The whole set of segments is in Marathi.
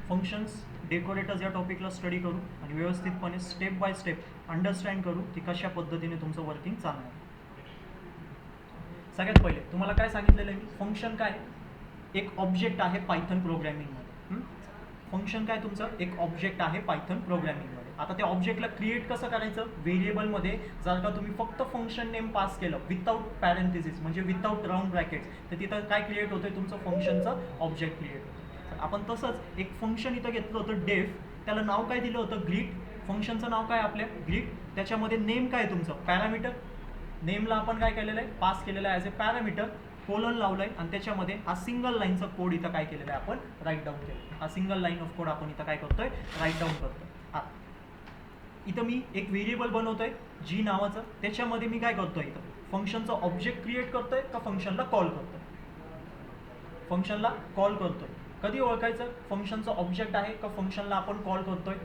फंक्शन्स डेकोरेटर्स या टॉपिकला स्टडी करू आणि व्यवस्थितपणे स्टेप बाय स्टेप अंडरस्टँड करू की कशा पद्धतीने तुमचं वर्किंग चालणार. सगळ्यात पहिले तुम्हाला काय सांगितलेलं आहे, फंक्शन काय, एक ऑब्जेक्ट आहे पायथन प्रोग्रॅमिंगमध्ये. फंक्शन काय तुमचं, एक ऑब्जेक्ट आहे पायथन प्रोग्रॅमिंगमध्ये. आता त्या ऑब्जेक्टला क्रिएट कसं करायचं, व्हेरिएबलमध्ये जर का तुम्ही फक्त फंक्शन नेम पास केलं विदाउट पॅरेंथेसिस म्हणजे विदाउट राऊंड ब्रॅकेट्स, तर तिथं काय क्रिएट होतं, तुमचं फंक्शनचं ऑब्जेक्ट क्रिएट होतं. आपण तसंच एक फंक्शन इथं घेतलं होतं डेफ, त्याला नाव काय दिलं होतं, ग्रीट. फंक्शनचं नाव काय आपल्या, ग्रीट. त्याच्यामध्ये नेम काय तुमचं, पॅरामीटर. नेमला आपण काय केलेलं आहे, पास केलेलं आहे ॲज ए पॅरामीटर, कोलन लावलं आहे आणि त्याच्यामध्ये हा सिंगल लाईनचा कोड इथं काय केलेला आहे, आपण राईट डाऊन केलं. हा सिंगल लाईन ऑफ कोड आपण इथं काय करतोय, राईट डाऊन करतोय. हा इथं मी एक व्हेरिएबल बनवतोय जी नावाचं, त्याच्यामध्ये मी काय करतोय, इथं फंक्शनचं ऑब्जेक्ट क्रिएट करतोय का फंक्शनला कॉल करतोय. फंक्शनला कॉल करतोय. कधी ओळखायचं फंक्शनचं ऑब्जेक्ट आहे का फंक्शनला आपण कॉल करतोय,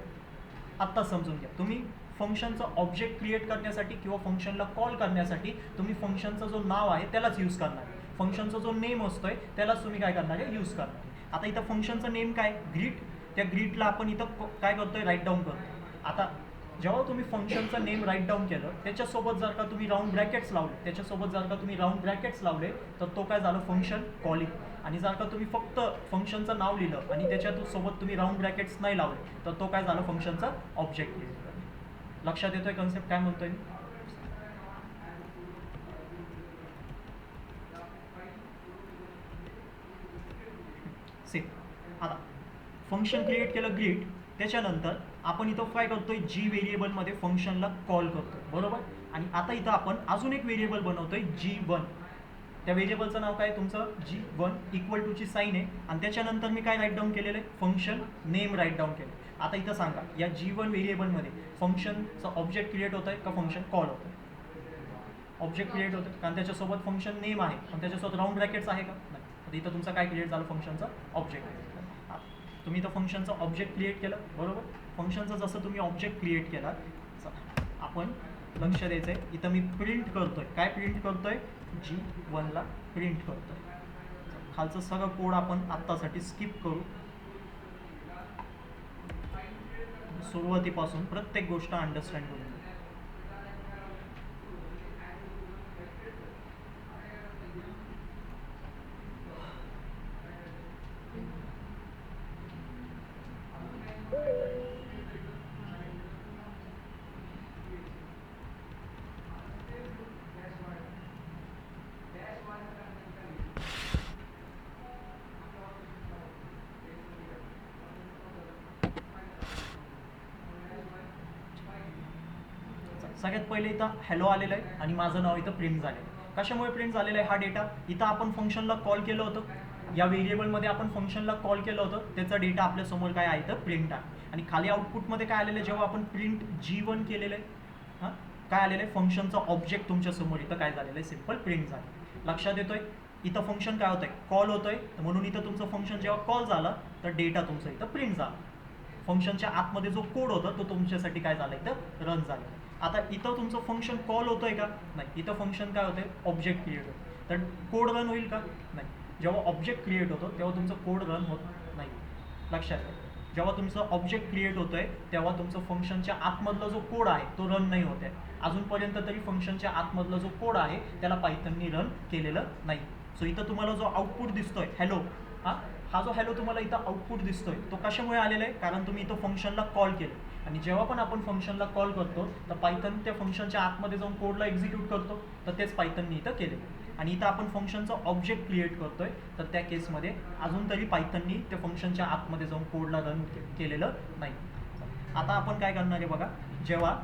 आत्ता समजून घ्या. तुम्ही फंक्शनचं ऑब्जेक्ट क्रिएट करण्यासाठी किंवा फंक्शनला कॉल करण्यासाठी तुम्ही फंक्शनचं जो नाव आहे त्यालाच यूज करणार. फंक्शनचा जो नेम असतोय त्यालाच तुम्ही काय करणार आहे, यूज करणार. आता इथं फंक्शनचं नेम काय, ग्रीट. त्या ग्रीटला आपण इथं काय करतोय, राईट डाऊन करतोय. आता जेव्हा तुम्ही फंक्शनचं नेम राईट डाऊन केलं, त्याच्यासोबत जर का तुम्ही राऊंड ब्रॅकेट्स लावले, तर तो काय झालं, फंक्शन कॉलिंग. आणि जर का तुम्ही फक्त फंक्शनचं नाव लिहिलं आणि त्याच्यासोबत तुम्ही राऊंड ब्रॅकेट्स नाही लावले, तर तो काय झालं, फंक्शनचा ऑब्जेक्ट लिहिलं. लक्षात येतोय कन्सेप्ट काय म्हणतोय मी. आता फंक्शन क्रिएट केलं ग्रीट, त्याच्यानंतर आपण इथं काय करतोय, जी व्हेरिएबलमध्ये फंक्शनला कॉल करतोय, बरोबर. आणि आता इथं आपण अजून एक व्हेरिएबल बनवतोय G1. त्या व्हेरिएबलचं नाव काय तुमचं, G1 इक्वल टूची साईन आहे आणि त्याच्यानंतर मी काय राईट डाऊन केलेलं आहे, फंक्शन नेम राईट डाऊन केलं. आता इथं सांगा, या G1 व्हेरिएबलमध्ये फंक्शनचं ऑब्जेक्ट क्रिएट होत आहे का फंक्शन कॉल होतं. ऑब्जेक्ट क्रिएट होतं कारण त्याच्यासोबत फंक्शन नेम आहे आणि त्याच्यासोबत राऊंड ब्रॅकेट्स आहे का, नाही. आता इथं तुमचं काय क्रिएट झालं, फंक्शनचं ऑब्जेक्ट. तुम्ही इथं फंक्शनचं ऑब्जेक्ट क्रिएट केलं, बरोबर. फंक्शनचं जसं तुम्ही ऑब्जेक्ट क्रिएट केला, आपण लक्ष द्यायचं आहे. इथं मी प्रिंट करतोय, काय प्रिंट करतोय, G1ला प्रिंट करतोय. खालचं सगळं कोड आपण आत्तासाठी स्किप करू, सुरुवातीपासून प्रत्येक गोष्ट अंडरस्टँड करू. सगळ्यात पहिले इथं हॅलो आलेलं आहे आणि माझं नाव इथं प्रिंट झालेलं आहे. कशामुळे प्रिंट झालेलं आहे हा डेटा, इथं आपण फंक्शनला कॉल केलं होतं, या व्हेरिएबलमध्ये आपण फंक्शनला कॉल केलं होतं, त्याचा डेटा आपल्यासमोर काय आहे, तर प्रिंट आहे. आणि खाली आउटपुटमध्ये काय आलेलं आहे, जेव्हा आपण प्रिंट G1 केलेलं आहे, हां काय आलेलं आहे, फंक्शनचं ऑब्जेक्ट तुमच्यासमोर इथं काय झालेलं आहे, सिम्पल प्रिंट झालं. लक्षात येतोय. इथं फंक्शन काय होतंय, कॉल होतोय, म्हणून इथं तुमचं फंक्शन जेव्हा कॉल झालं तर डेटा तुमचा इथं प्रिंट झाला. फंक्शनच्या आतमध्ये जो कोड होता तो तुमच्यासाठी काय झाला, इथं रन झाला. आता इथं तुमचं फंक्शन कॉल होतोय का, नाही. इथं फंक्शन काय होतंय, ऑब्जेक्ट क्रिएट होतं, तर कोड रन होईल का, नाही. जेव्हा ऑब्जेक्ट क्रिएट होतो तेव्हा तुमचं कोड रन होत नाही. लक्षात घ्या, जेव्हा तुमचं ऑब्जेक्ट क्रिएट होतोय तेव्हा तुमचं फंक्शनच्या आतमधला जो कोड आहे तो रन नाही होत आहे. अजूनपर्यंत तरी फंक्शनच्या आतमधला जो कोड आहे त्याला पायथननी रन केलेलं नाही. सो इथं तुम्हाला जो आउटपुट दिसतोय हॅलो, हा जो हॅलो तुम्हाला इथं आउटपुट दिसतोय तो कशामुळे आलेला आहे, कारण तुम्ही इथं फंक्शनला कॉल केलं. आणि जेव्हा पण आपण फंक्शनला कॉल करतो तर पायथन त्या फंक्शनच्या आतमध्ये जाऊन कोडला एक्झिक्यूट करतो, तर तेच पायथननी इथं केले. आणि इथं आपण फंक्शनचं ऑब्जेक्ट क्रिएट करतोय, तर त्या केसमध्ये अजून तरी पायथननी त्या फंक्शनच्या आतमध्ये जाऊन कोडला रन केलेलं नाही. आता आपण काय करणार आहे बघा, जेव्हा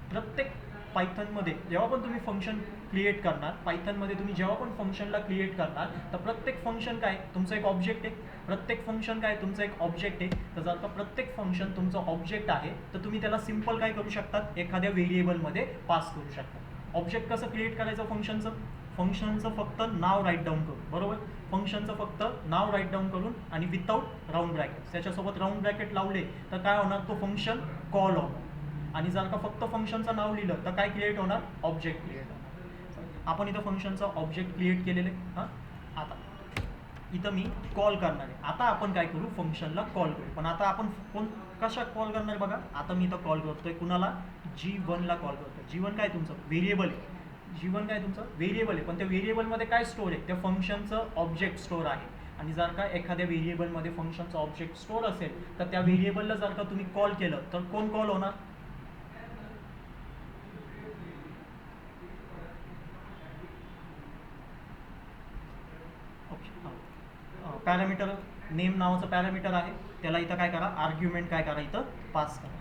प्रत्येक पायथनमध्ये जेव्हा पण तुम्ही फंक्शन क्रिएट करणार, पायथनमध्ये तुम्ही जेव्हा पण फंक्शनला क्रिएट करणार तर प्रत्येक फंक्शन काय तुमचं एक ऑब्जेक्ट आहे, प्रत्येक फंक्शन काय तुमचं एक ऑब्जेक्ट आहे. तर जर का प्रत्येक फंक्शन तुमचं ऑब्जेक्ट आहे तर तुम्ही त्याला सिम्पल काय करू शकतात, एखाद्या व्हेरिएबलमध्ये पास करू शकता. ऑब्जेक्ट कसं क्रिएट करायचं फंक्शनचं फक्त नाव राईट डाऊन करून, बरोबर. फंक्शनचं फक्त नाव राईट डाऊन करून आणि विदाऊट राऊंड ब्रॅकेट, त्याच्यासोबत राऊंड ब्रॅकेट लावले तर काय होणार, तो फंक्शन कॉल होणार. आणि जर का फक्त फंक्शनचं नाव लिहिलं तर काय क्रिएट होणार, ऑब्जेक्ट क्रिएट होणार. आपण इथं फंक्शनचं ऑब्जेक्ट क्रिएट केलेलं आहे. आता इथं मी कॉल करणार आहे. आता आपण काय करू, फंक्शनला कॉल करू. पण आता आपण कशा कॉल करणार बघा. आता मी इथं कॉल करतोय कुणाला, G1ला कॉल करतोय. G1 काय तुमचं व्हेरिएबल आहे. G1 काय तुमचं व्हेरिएबल आहे, पण त्या व्हेरिएबलमध्ये काय स्टोअर आहे, त्या फंक्शनचं ऑब्जेक्ट स्टोअर आहे. आणि जर का एखाद्या व्हेरिएबलमध्ये फंक्शनचं ऑब्जेक्ट स्टोअर असेल तर त्या व्हेरिएबलला जर का तुम्ही कॉल केलं तर कोण कॉल होणार. पॅरामीटर नेम नावाचं पॅरामीटर आहे, त्याला इथं काय करा, आर्ग्युमेंट काय करा, इथं पास करा.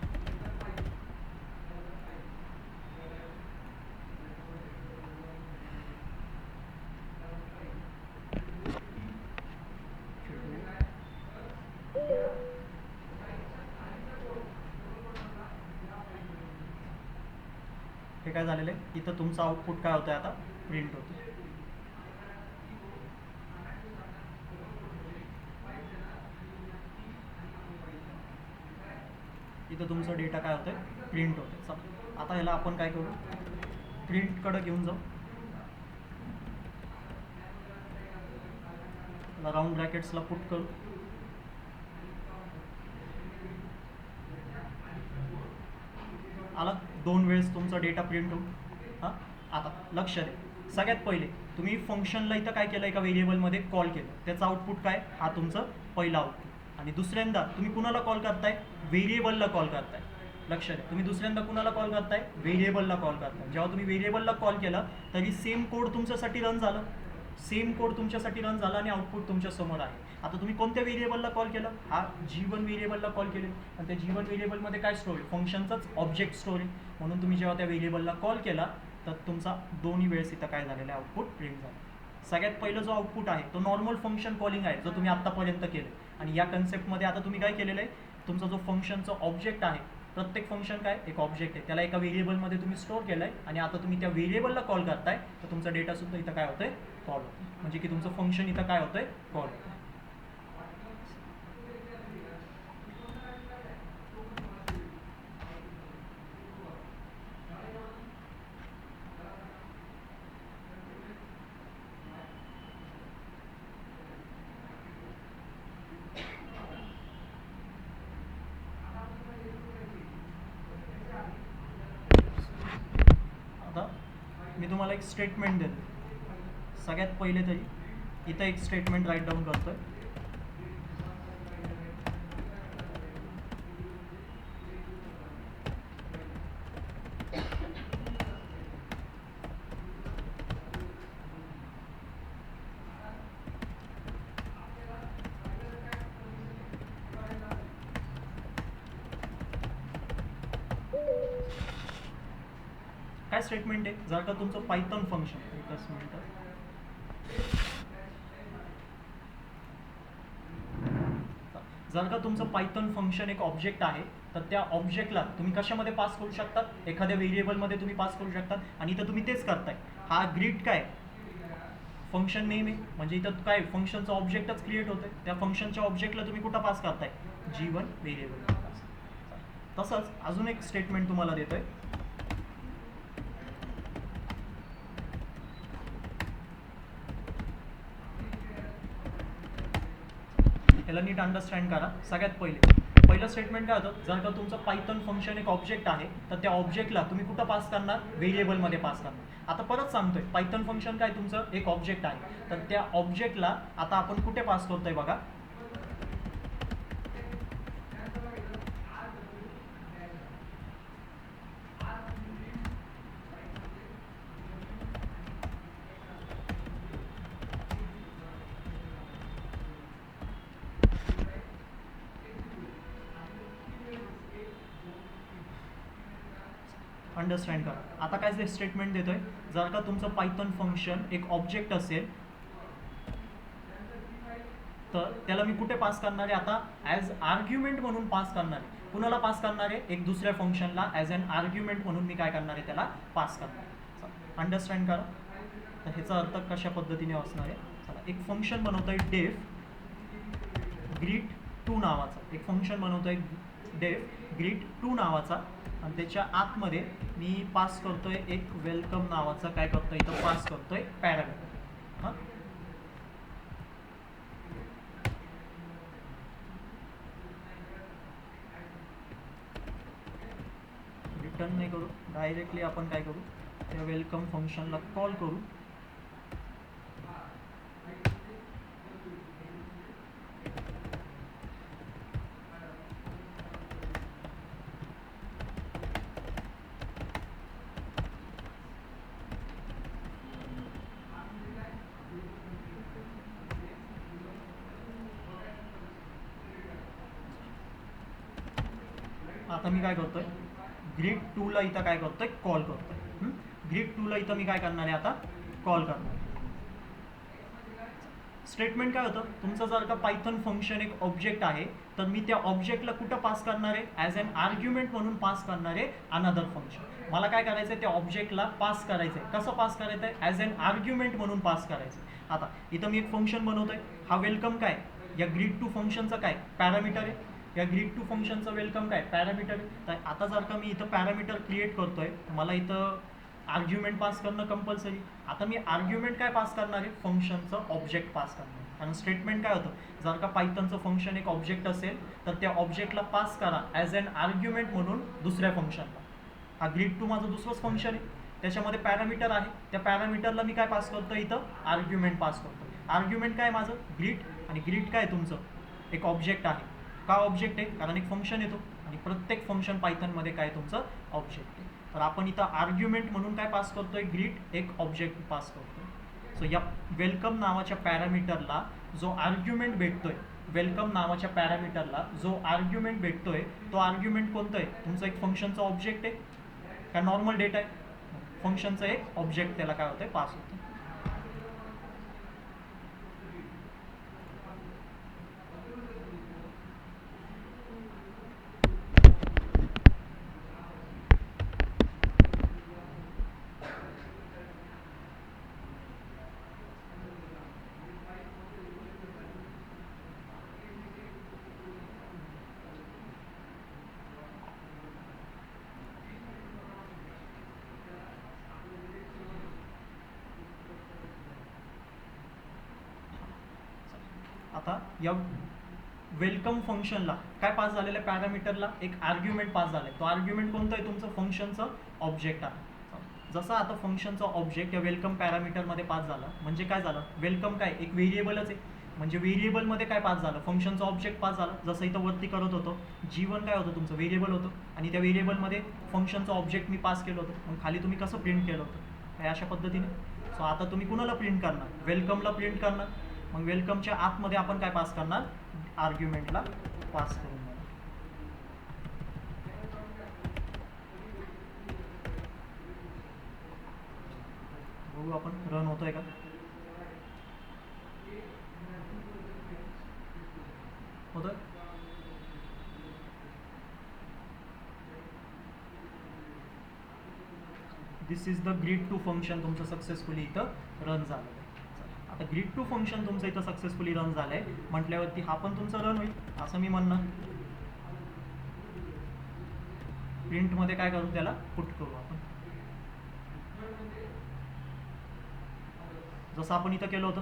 हे काय झालेलं आहे, इथं तुमचं आउटपुट काय होतं, आता प्रिंट होतं. इथं तुमचं डेटा काय होतंय, प्रिंट होतंय. चला आता ह्याला आपण काय करू, प्रिंटकडे घेऊन जाऊ. राऊंड ब्रॅकेट्सला पुट करू. आला 2 वेळेस तुमचा डेटा प्रिंट होऊ. हां, आता लक्ष द्या. सगळ्यात पहिले तुम्ही फंक्शनला इथं काय केलं, एका व्हेरिएबलमध्ये कॉल केलं, त्याचं आउटपुट काय, हा तुमचं पहिला आउटपुट. आणि दुसऱ्यांदा तुम्ही कुणाला कॉल करताय, व्हेरिएबलला कॉल करताय. लक्ष द्या, तुम्ही दुसऱ्यांदा कुणाला कॉल करताय, व्हेरिएबलला कॉल करताय. जेव्हा तुम्ही व्हेरिएबलला कॉल केला तरी सेम कोड तुमच्यासाठी रन झालं, सेम कोड तुमच्यासाठी रन झाला आणि आउटपुट तुमच्या समोर आहे. आता तुम्ही कोणत्या व्हेरिएबलला कॉल केलं, हा G1 व्हेरिएबलला कॉल केले, आणि त्या G1 व्हेरिएबलमध्ये काय स्टोअर आहे, फंक्शनचाच ऑब्जेक्ट स्टोअर आहे. म्हणून तुम्ही जेव्हा त्या व्हेरिएबलला कॉल केला तर तुमचा दोन्ही वेळेस इथं काय झालेलं आहे, आउटपुट प्रिंट झालं. सगळ्यात पहिलं जो आउटपुट आहे तो नॉर्मल फंक्शन कॉलिंग आहे, जो तुम्ही आत्तापर्यंत केलं. आणि या कन्सेप्टमध्ये आता तुम्ही काय केलेलं आहे, तुमचा जो फंक्शनचा ऑब्जेक्ट आहे, प्रत्येक फंक्शन काय एक ऑब्जेक्ट आहे, त्याला एका व्हेरिएबलमध्ये तुम्ही स्टोअर केलं आहे. आणि आता तुम्ही त्या व्हेरिएबलला कॉल करताय तर तुमचा डेटासुद्धा इथं काय होतंय, कॉल होतं. म्हणजे की तुमचं फंक्शन इथं काय होतंय, कॉल होतं. आता मी तुम्हाला एक स्टेटमेंट देतो. सगळ्यात पहिले तरी इथं एक स्टेटमेंट राईट डाऊन करतोय. काय स्टेटमेंट आहे, जर का तुमचं पायथन फंक्शन, एकच मिनिट, जर का तुमचं पायथन फंक्शन एक ऑब्जेक्ट आहे तर त्या ऑब्जेक्टला तुम्ही कशामध्ये पास करू शकतात, एखाद्या व्हेरिएबलमध्ये तुम्ही पास करू शकतात. आणि इथं तुम्ही तेच करताय. हा ग्रीट काय फंक्शन नेम आहे, म्हणजे इथं काय फंक्शनचं ऑब्जेक्टच क्रिएट होतंय. त्या फंक्शनच्या ऑब्जेक्टला तुम्ही कुठं पास करताय, G1 व्हेरिएबल पास. तसंच अजून एक स्टेटमेंट तुम्हाला देतोय. याला नीट अंडरस्टँड करा. सगळ्यात पहिलं स्टेटमेंट काय होतं, जर का तुमचं पायथन फंक्शन एक ऑब्जेक्ट आहे तर त्या ऑब्जेक्टला तुम्ही कुठं पास करणार, व्हेरिएबलमध्ये पास करणार. आता परत सांगतोय, पायथन फंक्शन काय तुमचं एक ऑब्जेक्ट आहे, तर त्या ऑब्जेक्टला आता आपण कुठे पास करतोय बघा, अंडरस्टँड करा. आता काय ते स्टेटमेंट देतोय, जर का तुमचं पायथन फंक्शन एक ऑब्जेक्ट असेल तर त्याला मी कुठे पास करणार आहे, आता ॲज आर्ग्युमेंट म्हणून पास करणार आहे. कुणाला पास करणार आहे, एक दुसऱ्या फंक्शनला ॲज अन आर्ग्युमेंट म्हणून मी काय करणार आहे, त्याला पास करणार आहे. अंडरस्टँड करा. तर ह्याचा अर्थ कशा पद्धतीने असणार आहे, चला एक फंक्शन बनवतोय डेफ greet2 नावाचा, एक फंक्शन बनवतोय डेफ greet2 नावाचा. आणि त्याच्या आतमध्ये मी पास करतोय एक वेलकम नावाचा काय करतोय, इथं पास करतोय पॅरामीटर. हां, रिटर्न नाही करू, डायरेक्टली आपण काय करू, त्या वेलकम फंक्शनला कॉल करू. आता मी काय करतोय, ग्रीट 2 ला इथं काय करतोय, कॉल करतोय. ग्रीट 2 ला इथं मी काय करणार आहे, आता कॉल करणार. स्टेटमेंट काय होतं तुमचं, जर का पायथन फंक्शन एक ऑब्जेक्ट आहे तर मी त्या ऑब्जेक्टला कुठं पास करणार आहे, ॲज अन आर्ग्युमेंट म्हणून पास करणार आहे अनदर फंक्शन. मला काय करायचं आहे, त्या ऑब्जेक्टला पास करायचं आहे. कसं पास करायचं आहे, ॲज अन आर्ग्युमेंट म्हणून पास करायचं आहे. आता इथं मी एक फंक्शन बनवतोय. हा वेलकम काय, या ग्रीट 2 फंक्शनचं काय पॅरामीटर आहे, या ग्रीट 2 फंक्शनचं वेलकम काय पॅरामीटर आहे. तर आता जर का मी इथं पॅरामीटर क्रिएट करतोय, मला इथं आर्ग्युमेंट पास करणं कंपल्सरी. आता मी आर्ग्युमेंट काय पास करणार आहे, फंक्शनचं ऑब्जेक्ट पास करणार. कारण स्टेटमेंट काय होतं, जर का पायथनचं फंक्शन एक ऑब्जेक्ट असेल तर त्या ऑब्जेक्टला पास करा ॲज अन आर्ग्युमेंट म्हणून दुसऱ्या फंक्शनला. हा ग्रीट 2 माझं दुसरंच फंक्शन आहे, त्याच्यामध्ये पॅरामीटर आहे. त्या पॅरामीटरला मी काय पास करतो, इथं आर्ग्युमेंट पास करतो. आर्ग्युमेंट काय माझं ग्रीट, आणि ग्रीट काय तुमचं एक ऑब्जेक्ट आहे. का ऑब्जेक्ट आहे, कारण एक फंक्शन येतो आणि प्रत्येक फंक्शन पायथनमध्ये काय तुमचं ऑब्जेक्ट आहे. तर आपण इथं आर्ग्युमेंट म्हणून काय पास करतोय, ग्रीट एक ऑब्जेक्ट पास करतोय. सो या वेलकम नावाच्या पॅरामीटरला जो आर्ग्युमेंट भेटतोय, वेलकम नावाच्या पॅरामीटरला जो आर्ग्युमेंट भेटतोय, तो आर्ग्युमेंट कोणतं आहे, तुमचं एक फंक्शनचा ऑब्जेक्ट आहे का नॉर्मल डेटा आहे, फंक्शनचं एक ऑब्जेक्ट त्याला काय होतंय, पास होतं. आता या वेलकम फंक्शनला काय पास झालेलं आहे, पॅरामीटरला एक आर्ग्युमेंट पास झालं आहे. तो आर्ग्युमेंट कोणतं आहे, तुमचं फंक्शनचं ऑब्जेक्ट आहे. जसं आता फंक्शनचा ऑब्जेक्ट या वेलकम पॅरामीटरमध्ये पास झाला, म्हणजे काय झालं, वेलकम काय एक व्हेरिएबलच आहे, म्हणजे व्हेरिएबलमध्ये काय पास झालं, फंक्शनचा ऑब्जेक्ट पास झाला. जसं इथं वरती करत होतो, G1 काय होतं तुमचं व्हेरिएबल होतं, आणि त्या व्हेरिएबलमध्ये फंक्शनचं ऑब्जेक्ट मी पास केलं होतं. मग खाली तुम्ही कसं प्रिंट केलं होतं, काय अशा पद्धतीने. सो आता तुम्ही कुणाला प्रिंट करणार, वेलकमला प्रिंट करणार. मग वेलकमच्या आतमध्ये आपण काय पास करणार, आर्ग्युमेंटला पास करून देणार. बघू आपण रन होतोय का, होतोय. दिस इज द ग्रीट 2 फंक्शन तुमचं सक्सेसफुली इथं रन झालं आहे. आता ग्रीट 2 फंक्शन तुमचं इथं सक्सेसफुली रन झालं आहे म्हटल्यावरती हा पण तुमचं रन होईल असं मी म्हणणार. प्रिंटमध्ये काय करू, त्याला पुट करू आपण, जसं आपण इथं केलं होतं.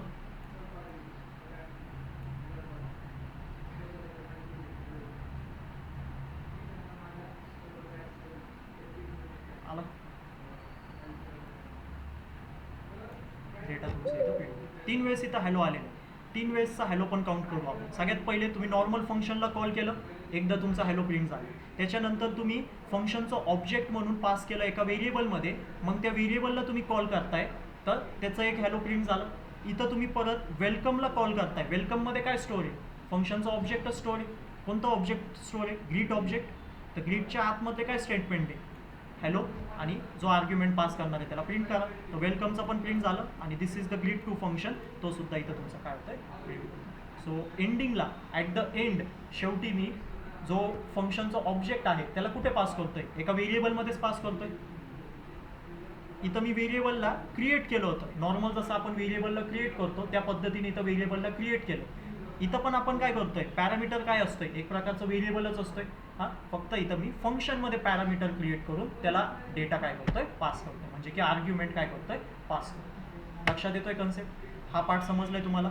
आला डेटा तुमचं इथं प्रिंट. 3 वेळेस इथं हॅलो आलेलं, 3 वेळेसचा हॅलो पण काउंट करू आपण. सगळ्यात पहिले तुम्ही नॉर्मल फंक्शनला कॉल केलं, एकदा तुमचा हॅलो प्रिंट झाला. त्याच्यानंतर तुम्ही फंक्शनचं ऑब्जेक्ट म्हणून पास केलं एका व्हेरिएबलमध्ये, मग त्या व्हेरिएबलला तुम्ही कॉल करताय तर त्याचं एक हॅलो प्रिंट झालं. इथं तुम्ही परत वेलकमला कॉल करताय, वेलकममध्ये काय स्टोर आहे, फंक्शनचं ऑब्जेक्टच स्टोर आहे. कोणतं ऑब्जेक्ट स्टोर आहे, ग्रीट ऑब्जेक्ट. तर ग्रीटच्या आतमध्ये काय स्टेटमेंट आहे, हॅलो, आणि जो आर्ग्युमेंट पास करणार आहे त्याला प्रिंट करा. तर वेलकमचं पण प्रिंट झालं, आणि this is the greet 2 function, तो सुद्धा इथं तुमचं काय होतं आहे प्रिंट. सो एंडिंगला ॲट द एंड शेवटी मी जो फंक्शनचा ऑब्जेक्ट आहे त्याला कुठे पास करतोय, एका व्हेरिएबलमध्येच पास करतोय. इथं मी व्हेरिएबलला क्रिएट केलं होतं, नॉर्मल जसं आपण व्हेरिएबलला क्रिएट करतो त्या पद्धतीने इथं व्हेरिएबलला क्रिएट केलं. इथं पण आपण काय करतोय, पॅरामीटर काय असतंय, एक प्रकारचं व्हेरिएबलच असतोय. हां, फक्त इथं मी फंक्शनमध्ये पॅरामीटर क्रिएट करून त्याला डेटा काय करतोय, पास करतोय, म्हणजे की आर्ग्युमेंट काय करतोय, पास करतोय. लक्षात येतोय कन्सेप्ट, हा पार्ट समजलाय तुम्हाला.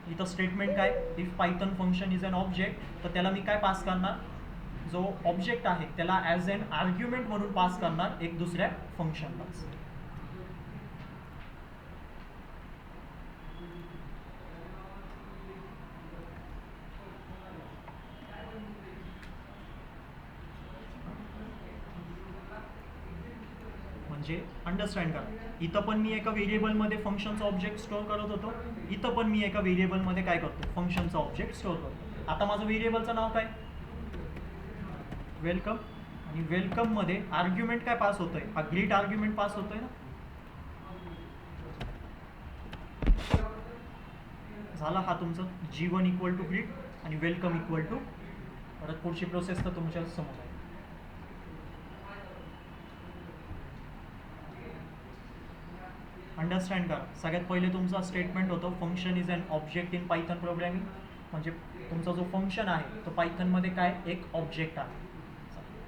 इथं स्टेटमेंट काय, if Python function is an object, तर त्याला मी काय पास करणार, जो ऑब्जेक्ट आहे त्याला ॲज एन आर्ग्युमेंट म्हणून पास करणार एक दुसऱ्या फंक्शनलाच. म्हणजे अंडरस्टँड करा, इथं पण मी एका व्हेरिएबलमध्ये फंक्शनचा ऑब्जेक्ट स्टोअर करत होतो, इथं पण मी एका व्हेरिएबलमध्ये काय करतो, फंक्शनचा ऑब्जेक्ट स्टोअर करतो. आता माझं व्हेरिएबलचं नाव काय, वेलकम, आणि वेलकममध्ये आर्ग्युमेंट काय पास होतोय, हा ग्रीट आर्ग्युमेंट पास होतोय ना. झाला हा तुमचं G1 इक्वल टू ग्रीट आणि वेलकम इक्वल टू, परत पुढची प्रोसेस तर तुमच्या समोर आहे. अंडरस्टँड करा. सगळ्यात पहिले तुमचा स्टेटमेंट होतं function is an object in Python programming. म्हणजे तुमचा जो फंक्शन आहे तो पायथनमध्ये काय एक ऑब्जेक्ट आहे.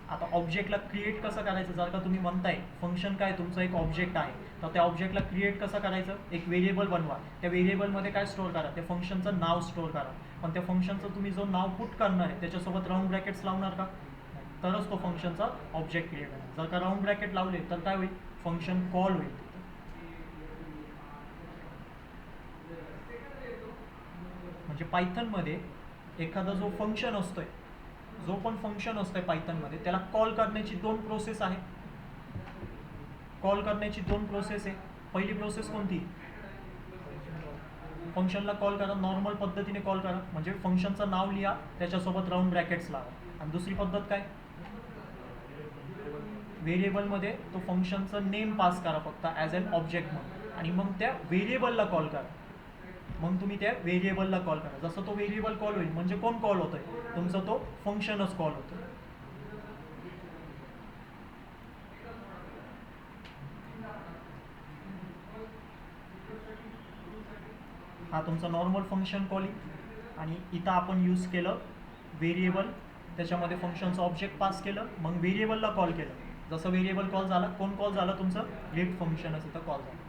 आता ऑब्जेक्टला क्रिएट कसं करायचं, जर का तुम्ही म्हणताय फंक्शन काय तुमचं एक ऑब्जेक्ट आहे, तर त्या ऑब्जेक्टला क्रिएट कसं करायचं, एक व्हेरिएबल बनवा, त्या व्हेरिएबलमध्ये काय स्टोअर करा, त्या फंक्शनचं नाव स्टोअर करा. पण त्या फंक्शनचं तुम्ही जो नाव पुट करणार आहे त्याच्यासोबत राऊंड ब्रॅकेट्स लावणार का, तरच तो फंक्शनचा ऑब्जेक्ट क्रिएट होणार. जर का राऊंड ब्रॅकेट लावले तर काय होईल, फंक्शन कॉल होईल. म्हणजे पायथनमध्ये एखादा जो फंक्शन असतोय, जो पण फंक्शन असतोय पायथनमध्ये, त्याला कॉल करण्याची दोन प्रोसेस आहे. कॉल करण्याची दोन प्रोसेस आहे. पहिली प्रोसेस कोणती, फंक्शनला कॉल करा, नॉर्मल पद्धतीने कॉल करा, म्हणजे फंक्शनचं नाव लिहा, त्याच्यासोबत राऊंड ब्रॅकेट्स लावा. आणि दुसरी पद्धत काय, व्हेरिएबलमध्ये तो फंक्शनचं नेम पास करा फक्त ॲज अन ऑब्जेक्ट म्हणून, आणि मग त्या व्हेरिएबलला कॉल करा. मग तुम्ही त्या व्हेरिएबलला कॉल करा. जसं तो व्हेरिएबल कॉल होईल म्हणजे कोण कॉल होतोय, तुमचा तो फंक्शनच कॉल होतोय. हा तुमचा नॉर्मल फंक्शन कॉलिंग, आणि इथं आपण यूज केलं व्हेरिएबल, त्याच्यामध्ये फंक्शनचं ऑब्जेक्ट पास केलं, मग व्हेरिएबलला कॉल केलं. जसं व्हेरिएबल कॉल झाला, कोण कॉल झालं, तुमचं ग्रीट फंक्शनच इथं कॉल झालं.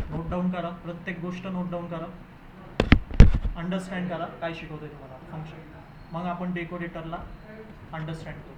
नोट डाऊन करा, प्रत्येक गोष्ट नोट डाऊन करा, अंडरस्टँड करा काय शिकवतोय तुम्हाला फंक्शन. मग आपण डेकोरेटरला अंडरस्टँड करू.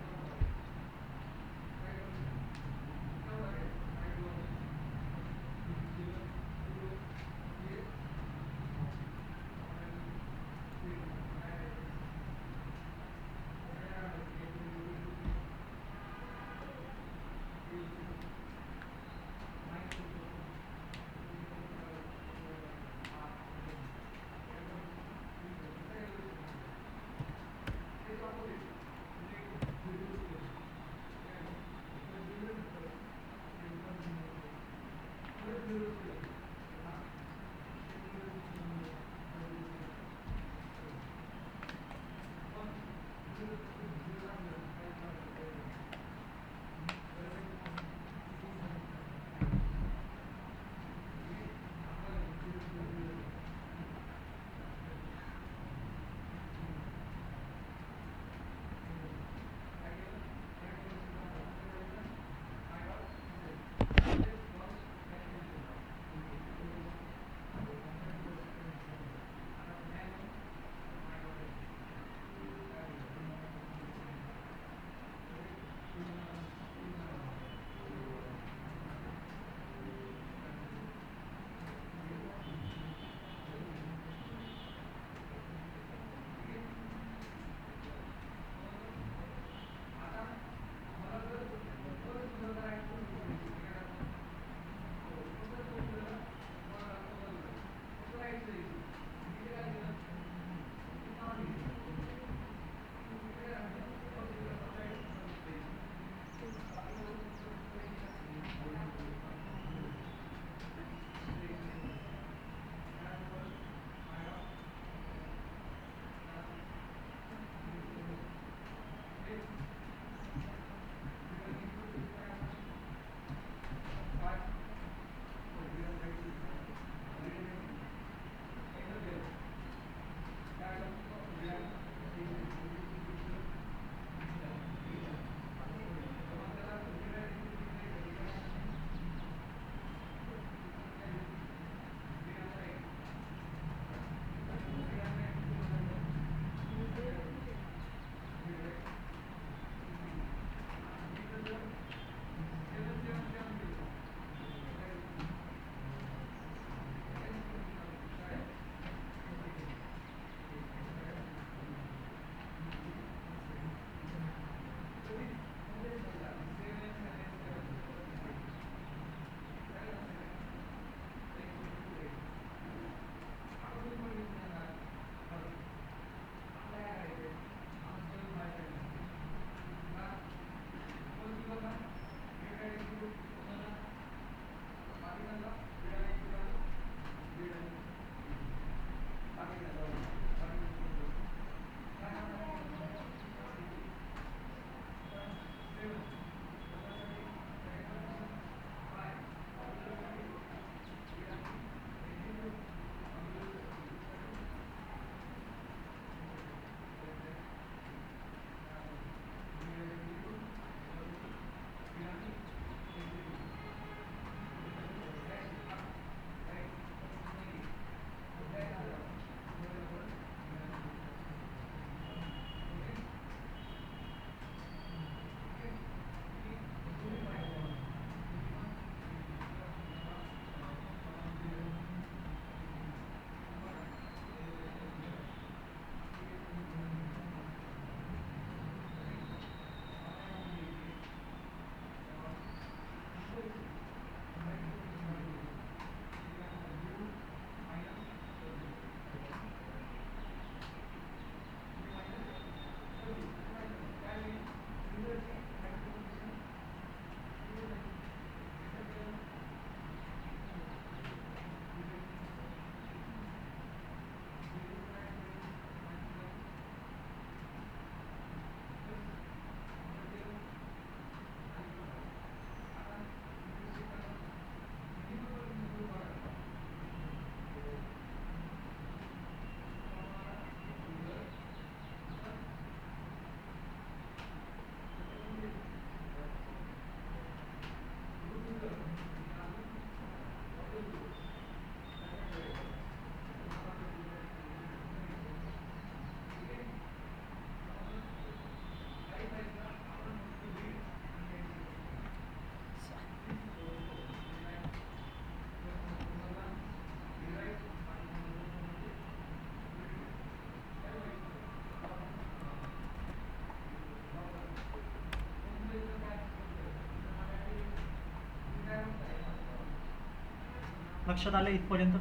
लक्षात आलं इथपर्यंत?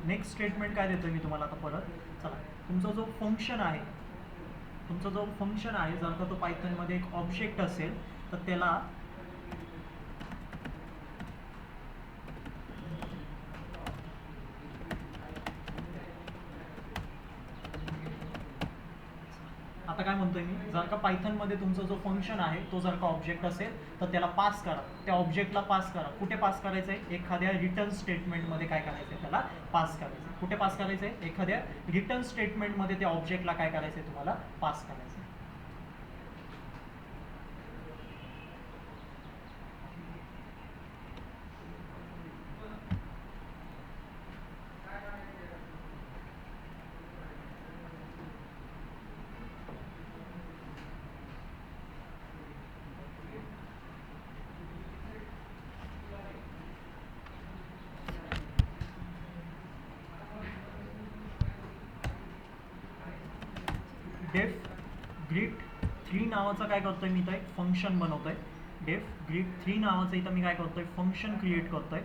नेक्स्ट स्टेटमेंट काय देतोय मी तुम्हाला आता परत. चला, तुमचा जो फंक्शन आहे, जर का तो पायथनमध्ये एक ऑब्जेक्ट असेल तर त्याला आता काय म्हणतोय मी, जर का पायथनमध्ये तुमचा जो फंक्शन आहे तो जर का ऑब्जेक्ट असेल तर त्याला पास करा, त्या ऑब्जेक्टला पास करा. कुठे पास करायचं आहे? एखाद्या रिटर्न स्टेटमेंटमध्ये काय करायचं आहे? त्याला पास करायचं आहे. कुठे पास करायचं आहे? एखाद्या रिटर्न स्टेटमेंटमध्ये त्या ऑब्जेक्टला काय करायचं आहे? तुम्हाला पास करायचं आहे. डेफ ग्रीट 3 नावाचं काय करतोय मी इथं? एक फंक्शन बनवतोय. डेफ ग्रीट 3 नावाचं इथं मी काय करतोय? फंक्शन क्रिएट करतोय.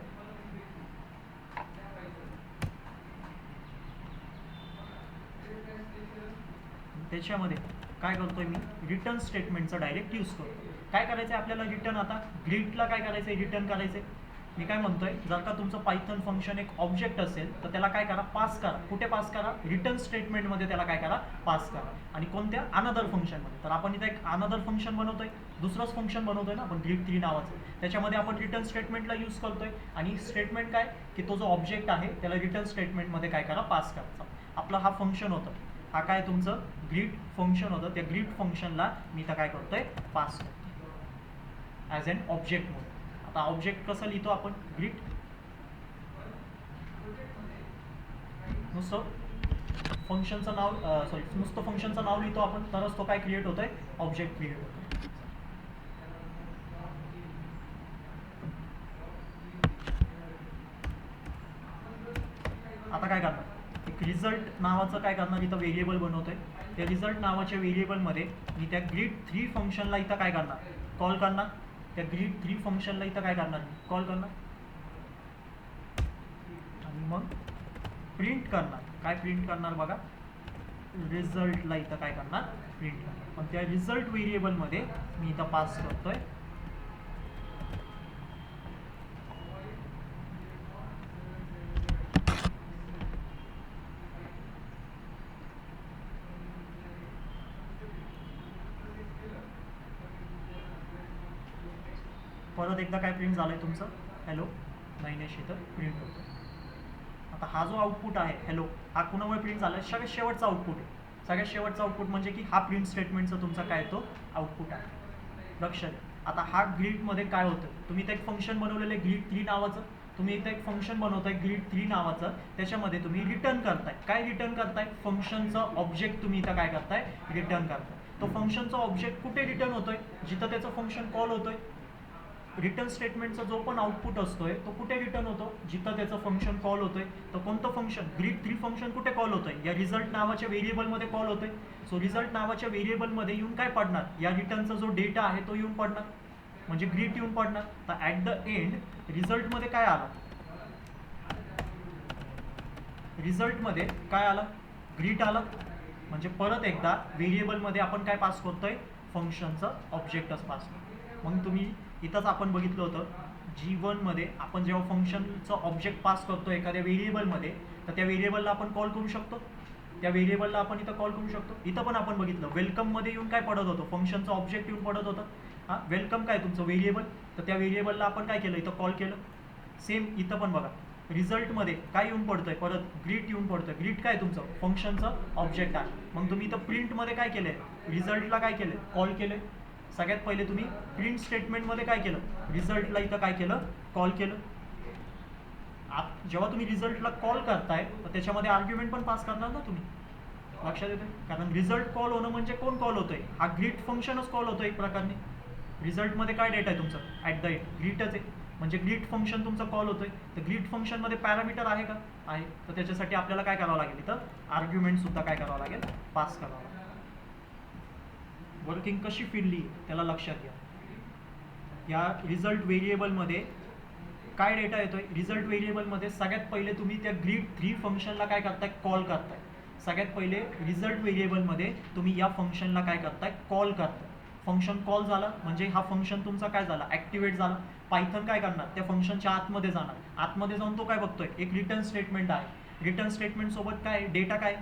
त्याच्यामध्ये काय करतोय मी? रिटर्न स्टेटमेंटचा डायरेक्ट यूज करतो. काय करायचं आहे आपल्याला? रिटर्न. आता ग्रीटला काय करायचं आहे? रिटर्न करायचं आहे. मी काय म्हणतोय, जर का तुमचं पायथन फंक्शन एक ऑब्जेक्ट असेल तर त्याला काय करा? पास करा. कुठे पास करा? रिटर्न स्टेटमेंटमध्ये त्याला काय करा? पास करा. आणि कोणत्या? अनदर फंक्शनमध्ये. तर आपण इथं एक अनदर फंक्शन बनवतोय, दुसरंच फंक्शन बनवतोय ना आपण, ग्रीट 3 नावाचं. त्याच्यामध्ये आपण रिटर्न स्टेटमेंटला यूज करतोय. आणि स्टेटमेंट काय की तो जो ऑब्जेक्ट आहे त्याला रिटर्न स्टेटमेंटमध्ये काय करा? पास करायचा. आपला हा फंक्शन होतं. हा काय तुमचं ग्रीट फंक्शन होतं. त्या ग्रीट फंक्शनला मी इथं काय करतोय? पास करतोय ॲज एन ऑब्जेक्ट म्हणून. आता ऑब्जेक्ट कसं लिहितो आपण? ग्रीट. नुसतं फंक्शनचं नाव, नुसतं फंक्शनचं नाव लिहितो आपण, तरच तो काय क्रिएट होतोय? ऑब्जेक्ट क्रिएट होतोय. आता काय करणार? एक रिझल्ट नावाचं काय करणार? इथं व्हेरिएबल बनवतोय. त्या रिझल्ट नावाच्या व्हेरिएबलमध्ये मी त्या ग्रीट 3 फंक्शनला इथं काय करणार? कॉल करणार. त्या ग्रीट 3 फंक्शनला इथं काय करणार? कॉल करणार. आणि मग प्रिंट करणार. काय प्रिंट करणार बघा? रिझल्टला इथं काय करणार? प्रिंट करणार. पण त्या रिझल्ट व्हेरिएबलमध्ये मी इथं पास करतोय परत एकदा काय प्रिंट झालंय तुमचं? हॅलो. नैनेश इथं प्रिंट होतं. आता हा जो आउटपुट आहे हॅलो, हा कुणामुळे प्रिंट झाला? सगळ्यात शेवटचा आउटपुट आहे. सगळ्यात शेवटचा आउटपुट म्हणजे की हा प्रिंट स्टेटमेंटचा तुमचा काय तो आउटपुट आहे. लक्ष द्या. आता हा ग्रीटमध्ये काय होतं? तुम्ही इथं एक फंक्शन बनवलेलं आहे ग्रीट 3 नावाचं. तुम्ही इथं एक फंक्शन बनवताय ग्रीट 3 नावाचं. त्याच्यामध्ये तुम्ही रिटर्न करताय. काय रिटर्न करताय? फंक्शनचं ऑब्जेक्ट तुम्ही इथं काय करताय? रिटर्न करताय. तो फंक्शनचा ऑब्जेक्ट कुठे रिटर्न होतोय? जिथं त्याचं फंक्शन कॉल होतोय. रिटर्न स्टेटमेंटचा जो पण आउटपुट असतोय तो कुठे रिटर्न होतो? जिथं त्याचं फंक्शन कॉल होतोय. तर कोणतं फंक्शन? ग्रीट 3 फंक्शन कुठे कॉल होतोय? या रिझल्ट नावाच्या व्हेरिएबलमध्ये कॉल होतोय. सो रिझल्ट नावाच्या व्हेरिएबलमध्ये येऊन काय पडणार? या रिटर्नचा जो डेटा आहे तो येऊन पडणार, म्हणजे ग्रीट येऊन पडणार. तर ॲट द एंड रिझल्टमध्ये काय आला? रिझल्टमध्ये काय आलं? ग्रीट आलं. म्हणजे परत एकदा व्हेरिएबलमध्ये आपण काय पास करतोय? फंक्शनचं ऑब्जेक्टच पास करतो. मग तुम्ही इथंच आपण बघितलं होतं G1 मध्ये आपण जेव्हा फंक्शनचं ऑब्जेक्ट पास करतो एखाद्या व्हेरिएबलमध्ये, तर त्या व्हेरिएबलला आपण कॉल करू शकतो. त्या व्हेरिएबलला आपण इथं कॉल करू शकतो. इथं पण आपण बघितलं वेलकममध्ये येऊन काय पडत होतं? फंक्शनचं ऑब्जेक्ट येऊन पडत होतं. हां, वेलकम काय तुमचं व्हेरिएबल, तर त्या व्हेरिएबलला आपण काय केलं? इथं कॉल केलं. सेम इथं पण बघा रिझल्टमध्ये काय येऊन पडतंय? परत ग्रीट येऊन पडतंय. ग्रीट काय तुमचं फंक्शनचं ऑब्जेक्ट आहे. मग तुम्ही इथं प्रिंटमध्ये काय केलंय? रिझल्टला काय केलं? कॉल केलंय. सगळ्यात पहिले तुम्ही प्रिंट स्टेटमेंटमध्ये काय केलं? रिझल्टला इथं काय केलं? कॉल केलं. जेव्हा तुम्ही रिझल्टला कॉल करताय तर त्याच्यामध्ये आर्ग्युमेंट पण पास करणार ना तुम्ही. लक्षात येते? कारण रिझल्ट कॉल होणं म्हणजे कोण कॉल होतोय? हा ग्रीट फंक्शनच कॉल होतं एक प्रकारने. रिझल्टमध्ये काय डेटा आहे तुमचं? ॲट द एंड ग्रीटच आहे. म्हणजे ग्रीट फंक्शन तुमचं कॉल होतोय. तर ग्रीट फंक्शनमध्ये पॅरामीटर आहे का? आहे. तर त्याच्यासाठी आपल्याला काय करावं लागेल? इथं आर्ग्युमेंट सुद्धा काय करावं लागेल? पास करावं लागेल. वर्किंग कशी फिरली त्याला लक्षात घ्या. या रिझल्ट व्हेरिएबलमध्ये काय डेटा येतोय रिझल्ट व्हेरिएबलमध्ये? सगळ्यात पहिले तुम्ही त्या ग्रीड 3 फंक्शनला काय करताय? कॉल करताय. सगळ्यात पहिले रिझल्ट व्हेरिएबलमध्ये तुम्ही या फंक्शनला काय करताय? कॉल करताय. फंक्शन कॉल झालं म्हणजे हा फंक्शन तुमचा काय झाला? ॲक्टिवेट झाला. पायथन काय करणार? त्या फंक्शनच्या आतमध्ये जाणार. आतमध्ये जाऊन तो काय बघतोय? एक रिटर्न स्टेटमेंट आहे. रिटर्न स्टेटमेंट सोबत काय डेटा काय?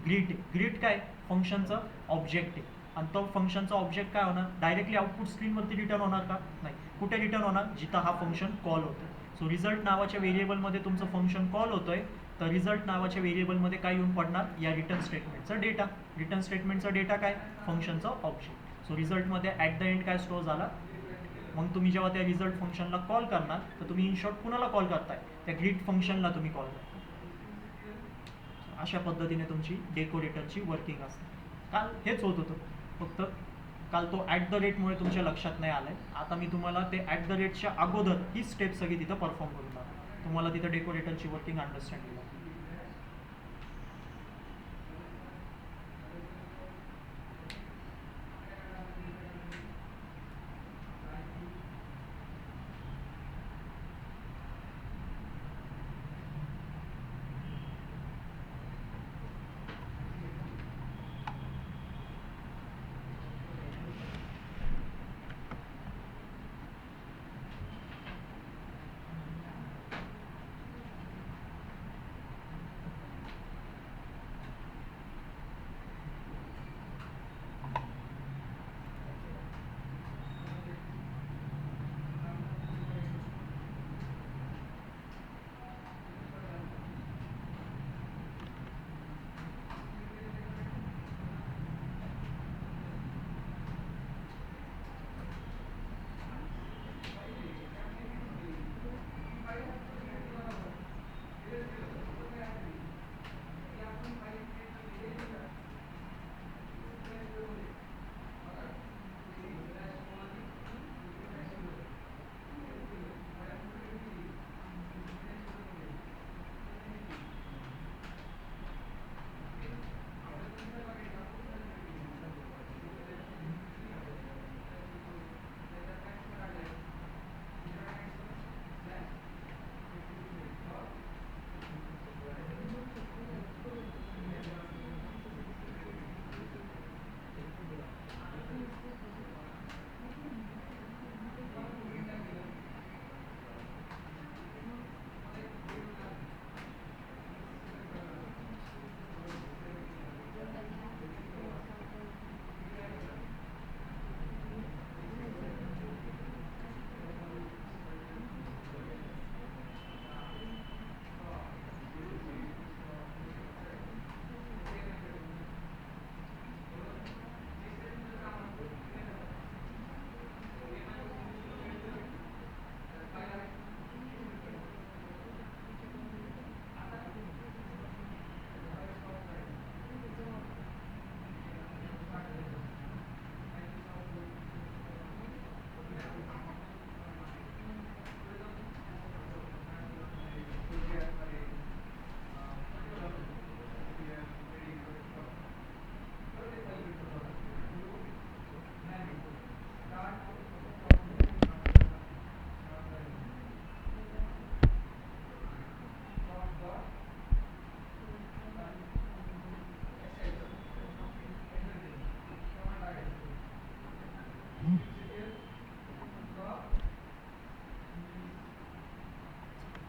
ग्रीट. ग्रीट काय? फंक्शनचं ऑब्जेक्ट आहे. आणि तो फंक्शनचा ऑब्जेक्ट काय होणार? डायरेक्टली आउटपुट स्क्रीनवरती रिटर्न होणार का? नाही. कुठे रिटर्न होणार? जिथं हा फंक्शन कॉल होतोय. सो रिझल्ट नावाच्या व्हेरिएबलमध्ये तुमचं फंक्शन कॉल होतोय, तर रिझल्ट नावाच्या व्हेरिएबलमध्ये काय येऊन पडणार? या रिटर्न स्टेटमेंटचा डेटा. रिटर्न स्टेटमेंटचा डेटा काय? फंक्शनचा ऑब्जेक्ट. सो रिझल्टमध्ये ॲट द एंड काय स्टोअर झाला? मग तुम्ही जेव्हा त्या रिझल्ट फंक्शनला कॉल करणार तर तुम्ही इन शॉर्ट कुणाला कॉल करताय? त्या ग्रीट फंक्शनला तुम्ही कॉल करताय. अशा पद्धतीने तुमची डेकोरेटरची वर्किंग असते. काल हेच होत होतं, फक्त काल तो ॲट द रेटमुळे तुमच्या लक्षात नाही आलं आहे. आता मी तुम्हाला ते ॲट द रेटच्या अगोदर ही स्टेप सगळी तिथं परफॉर्म करून दाखवतो. तुम्हाला तिथं डेकोरेटरची वर्किंग अंडरस्टँड होईल.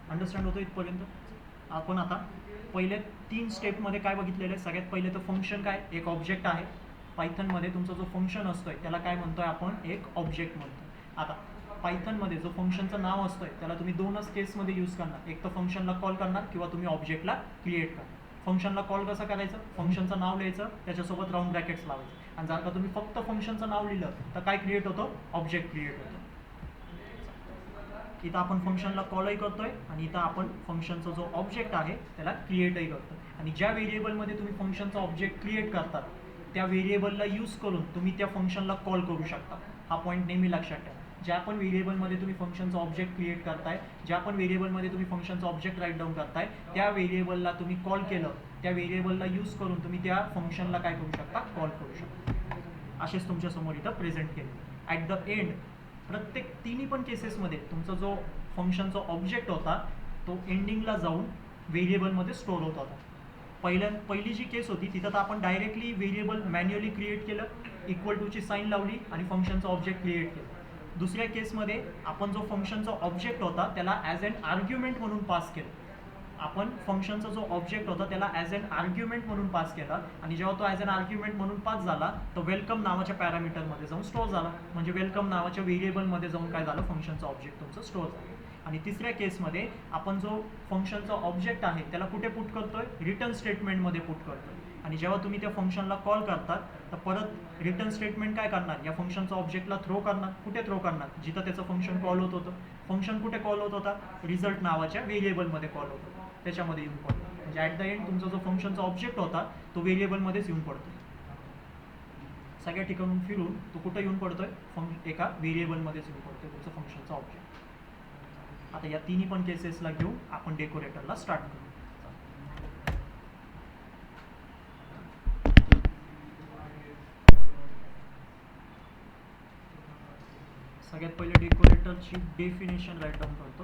अंडरस्टँड होतो इथपर्यंत? आपण आता पहिले 3 स्टेपमध्ये काय बघितलेलं आहे? सगळ्यात पहिले तर फंक्शन काय? एक ऑब्जेक्ट आहे. पायथनमध्ये तुमचा जो फंक्शन असतोय त्याला काय म्हणतोय आपण? एक ऑब्जेक्ट म्हणतो. आता पायथनमध्ये जो फंक्शनचं नाव असतोय त्याला तुम्ही 2च केसमध्ये यूज करणार. एक तर फंक्शनला कॉल करणार किंवा तुम्ही ऑब्जेक्टला क्रिएट करणार. फंक्शनला कॉल कसं करायचं? फंक्शनचं नाव लिहायचं, त्याच्यासोबत राऊंड ब्रॅकेट्स लावायचं. आणि जर का तुम्ही फक्त फंक्शनचं नाव लिहिलं तर काय क्रिएट होतं? ऑब्जेक्ट क्रिएट होतं. इथं आपण फंक्शनला कॉलही करतोय आणि इथं आपण फंक्शनचा जो ऑब्जेक्ट आहे त्याला क्रिएटही करतोय. आणि ज्या व्हेरिएबलमध्ये तुम्ही फंक्शनचा ऑब्जेक्ट क्रिएट करतात त्या व्हेरिएबलला यूज करून तुम्ही त्या फंक्शनला कॉल करू शकता. हा पॉईंट नेहमी लक्षात ठेवा. ज्या पण व्हेरिएबलमध्ये तुम्ही फंक्शनचा ऑब्जेक्ट क्रिएट करताय, ज्या पण व्हेरिएबलमध्ये तुम्ही फंक्शनचा ऑब्जेक्ट राईट डाऊन करताय, त्या व्हेरिएबलला तुम्ही कॉल केलं, त्या व्हेरिएबलला यूज करून तुम्ही त्या फंक्शनला काय करू शकता? कॉल करू शकता. असेच तुमच्यासमोर इथं प्रेझेंट केले. ॲट द एंड प्रत्येक तिन्ही पण केसेसमध्ये तुमचा जो फंक्शनचा ऑब्जेक्ट होता तो एंडिंगला जाऊन व्हेरिएबलमध्ये स्टोअर होत होता. पहिली जी केस होती तिथं तर आपण डायरेक्टली व्हेरिएबल मॅन्युअली क्रिएट केलं, इक्वल टूची साईन लावली आणि फंक्शनचा ऑब्जेक्ट क्रिएट केलं. दुसऱ्या केसमध्ये आपण जो फंक्शनचा ऑब्जेक्ट होता त्याला ॲज अन आर्ग्युमेंट म्हणून पास केलं. आपण फंक्शनचा जो ऑब्जेक्ट होता त्याला ॲज अन आर्ग्युमेंट म्हणून पास केला आणि जेव्हा तो ॲज अन आर्ग्युमेंट म्हणून पास झाला तर वेलकम नावाच्या पॅरामीटरमध्ये जाऊन स्टोअर झाला. म्हणजे वेलकम नावाच्या व्हेरिएबलमध्ये जाऊन काय झालं, फंक्शनचा ऑब्जेक्ट तुमचं स्टोअर झालं. आणि तिसऱ्या केसमध्ये आपण जो फंक्शनचा ऑब्जेक्ट आहे त्याला कुठे पुट करतोय, रिटर्न स्टेटमेंटमध्ये पुट करतोय. आणि जेव्हा तुम्ही त्या फंक्शनला कॉल करतात तर परत रिटर्न स्टेटमेंट काय करणार, या फंक्शनचा ऑब्जेक्टला थ्रो करणार. कुठे थ्रो करणार, जिथं त्याचं फंक्शन कॉल होत होतं. फंक्शन कुठे कॉल होत होता, रिझल्ट नावाच्या व्हेरिएबलमध्ये कॉल होत होता, त्याच्यामध्ये येऊन पडतो. म्हणजे ॲट द एंड तुमचा जो फंक्शनचा ऑब्जेक्ट होता तो व्हेरिएबलमध्येच येऊन पडतो. सगळ्या ठिकाणून फिरून तो कुठं येऊन पडतोय, एका व्हेरिएबलमध्येच येऊन पडतोय तुमचं फंक्शनचा ऑब्जेक्ट. आता या तिन्ही पण केसेसला घेऊन आपण डेकोरेटरला स्टार्ट करू. सगळ्यात पहिले डेकोरेटरची डेफिनेशन राईट डाऊन करतो,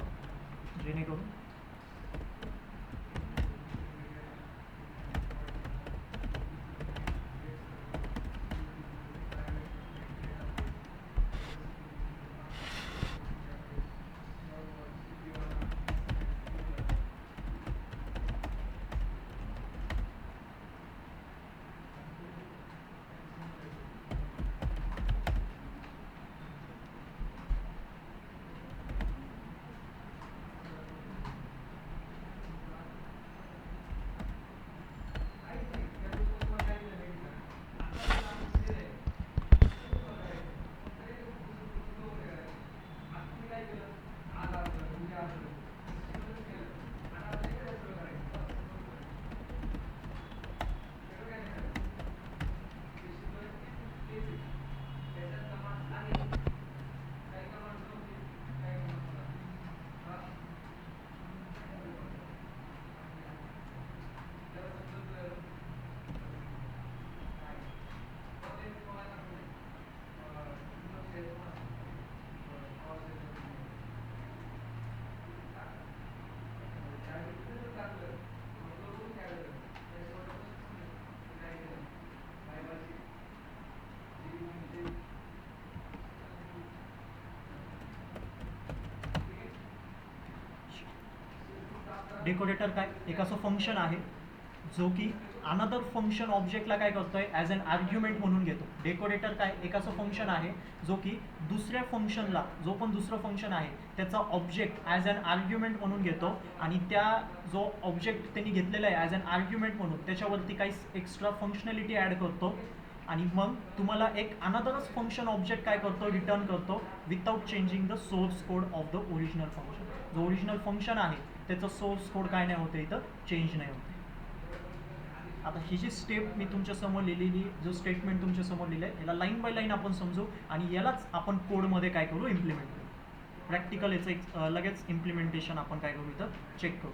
जेणेकरून डेकोरेटर काय, एक असं फंक्शन आहे जो की अनदर फंक्शन ऑब्जेक्टला काय करतोय, ॲज अन आर्ग्युमेंट म्हणून घेतो. डेकोरेटर काय, एक असं फंक्शन आहे जो की दुसऱ्या फंक्शनला, जो पण दुसरं फंक्शन आहे त्याचा ऑब्जेक्ट ॲज अन आर्ग्युमेंट म्हणून घेतो आणि त्या जो ऑब्जेक्ट त्यांनी घेतलेला आहे ॲज अन आर्ग्युमेंट म्हणून त्याच्यावरती काही एक्स्ट्रा फंक्शनॅलिटी ॲड करतो आणि मग तुम्हाला एक अनदरच फंक्शन ऑब्जेक्ट काय करतो, रिटर्न करतो without changing the source code of the original function. जो ओरिजिनल फंक्शन आहे त्याचा सोर्स कोड काय नाही होते, इथं चेंज नाही होते. आता ही जी स्टेप मी तुमच्यासमोर लिहिलेली, जो स्टेटमेंट तुमच्यासमोर लिहिलं आहे याला लाईन बाय लाईन आपण समजू आणि यालाच आपण कोडमध्ये काय करू, इम्प्लिमेंट करू. प्रॅक्टिकल याचं एक लगेच इम्प्लिमेंटेशन आपण काय करू, इथं चेक करू.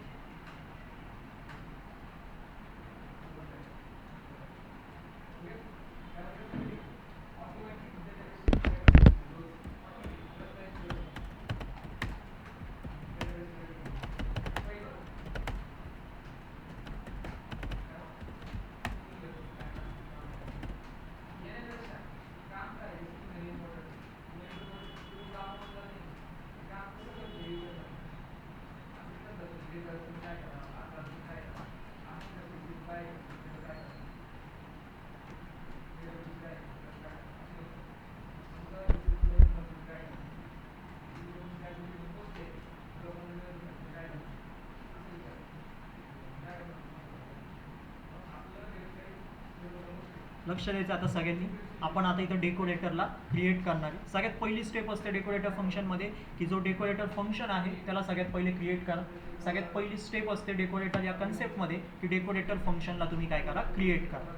लक्ष द्यायचं आता सगळ्यांनी. आपण आता इथं डेकोरेटरला क्रिएट करणार आहे. सगळ्यात पहिली स्टेप असते डेकोरेटर फंक्शनमध्ये की जो डेकोरेटर फंक्शन आहे त्याला सगळ्यात पहिले क्रिएट करा. सगळ्यात पहिली स्टेप असते डेकोरेटर या कन्सेप्टमध्ये की डेकोरेटर फंक्शनला तुम्ही काय करा, क्रिएट करा.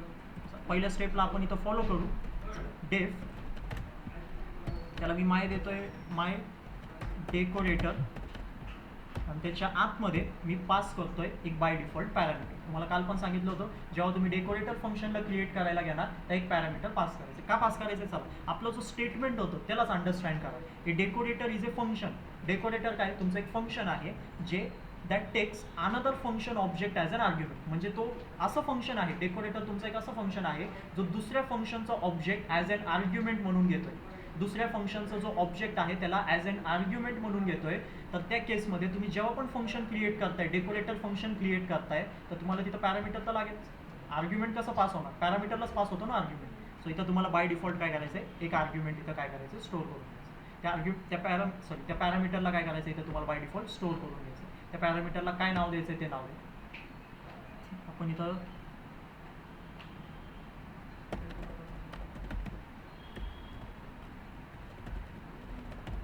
पहिल्या स्टेपला आपण इथं फॉलो करू. डेफ, त्याला मी माय देतोय, माय डेकोरेटर आणि त्याच्या आतमध्ये मी पास करतोय एक बाय डिफॉल्ट पॅरामीटर. तुम्हाला काल पण सांगितलं होतं, जेव्हा तुम्ही डेकोरेटर फंक्शनला क्रिएट करायला घेणार तर एक पॅरामीटर पास करायचं. का पास करायचं? चला आपलं जो स्टेटमेंट होतं त्यालाच अंडरस्टँड करा. हे decorator is a function. Decorator काय? तुमचं एक फंक्शन आहे जे that takes another function object as an argument. म्हणजे तो असं फंक्शन आहे, डेकोरेटर तुमचं एक असं फंक्शन आहे जो दुसऱ्या फंक्शनचा ऑब्जेक्ट ॲज अन आर्ग्युमेंट म्हणून घेतोय. दुसऱ्या फंक्शनचा जो ऑब्जेक्ट आहे त्याला ॲज अन आर्ग्युमेंट म्हणून घेतोय. तर त्या केसमध्ये तुम्ही जेव्हा पण फंक्शन क्रिएट करताय, डेकोरेटर फंक्शन क्रिएट करताय, तर तुम्हाला तिथं पॅरामीटर तर लागेल. आर्ग्युमेंट कसं पास होणार? पॅरामीटरलाच पास होतो ना आर्ग्युमेंट. सो इथं तुम्हाला बाय डिफॉल्ट काय करायचं आहे, एक आर्ग्युमेंट इथं काय करायचं, स्टोअर करून घ्यायचं. त्या पॅरामीटरला काय करायचं इथं तुम्हाला बाय डिफॉल्ट स्टोअर करून घ्यायचं. त्या पॅरामीटरला काय नाव द्यायचं ते नाव द्यायचं. आपण इथं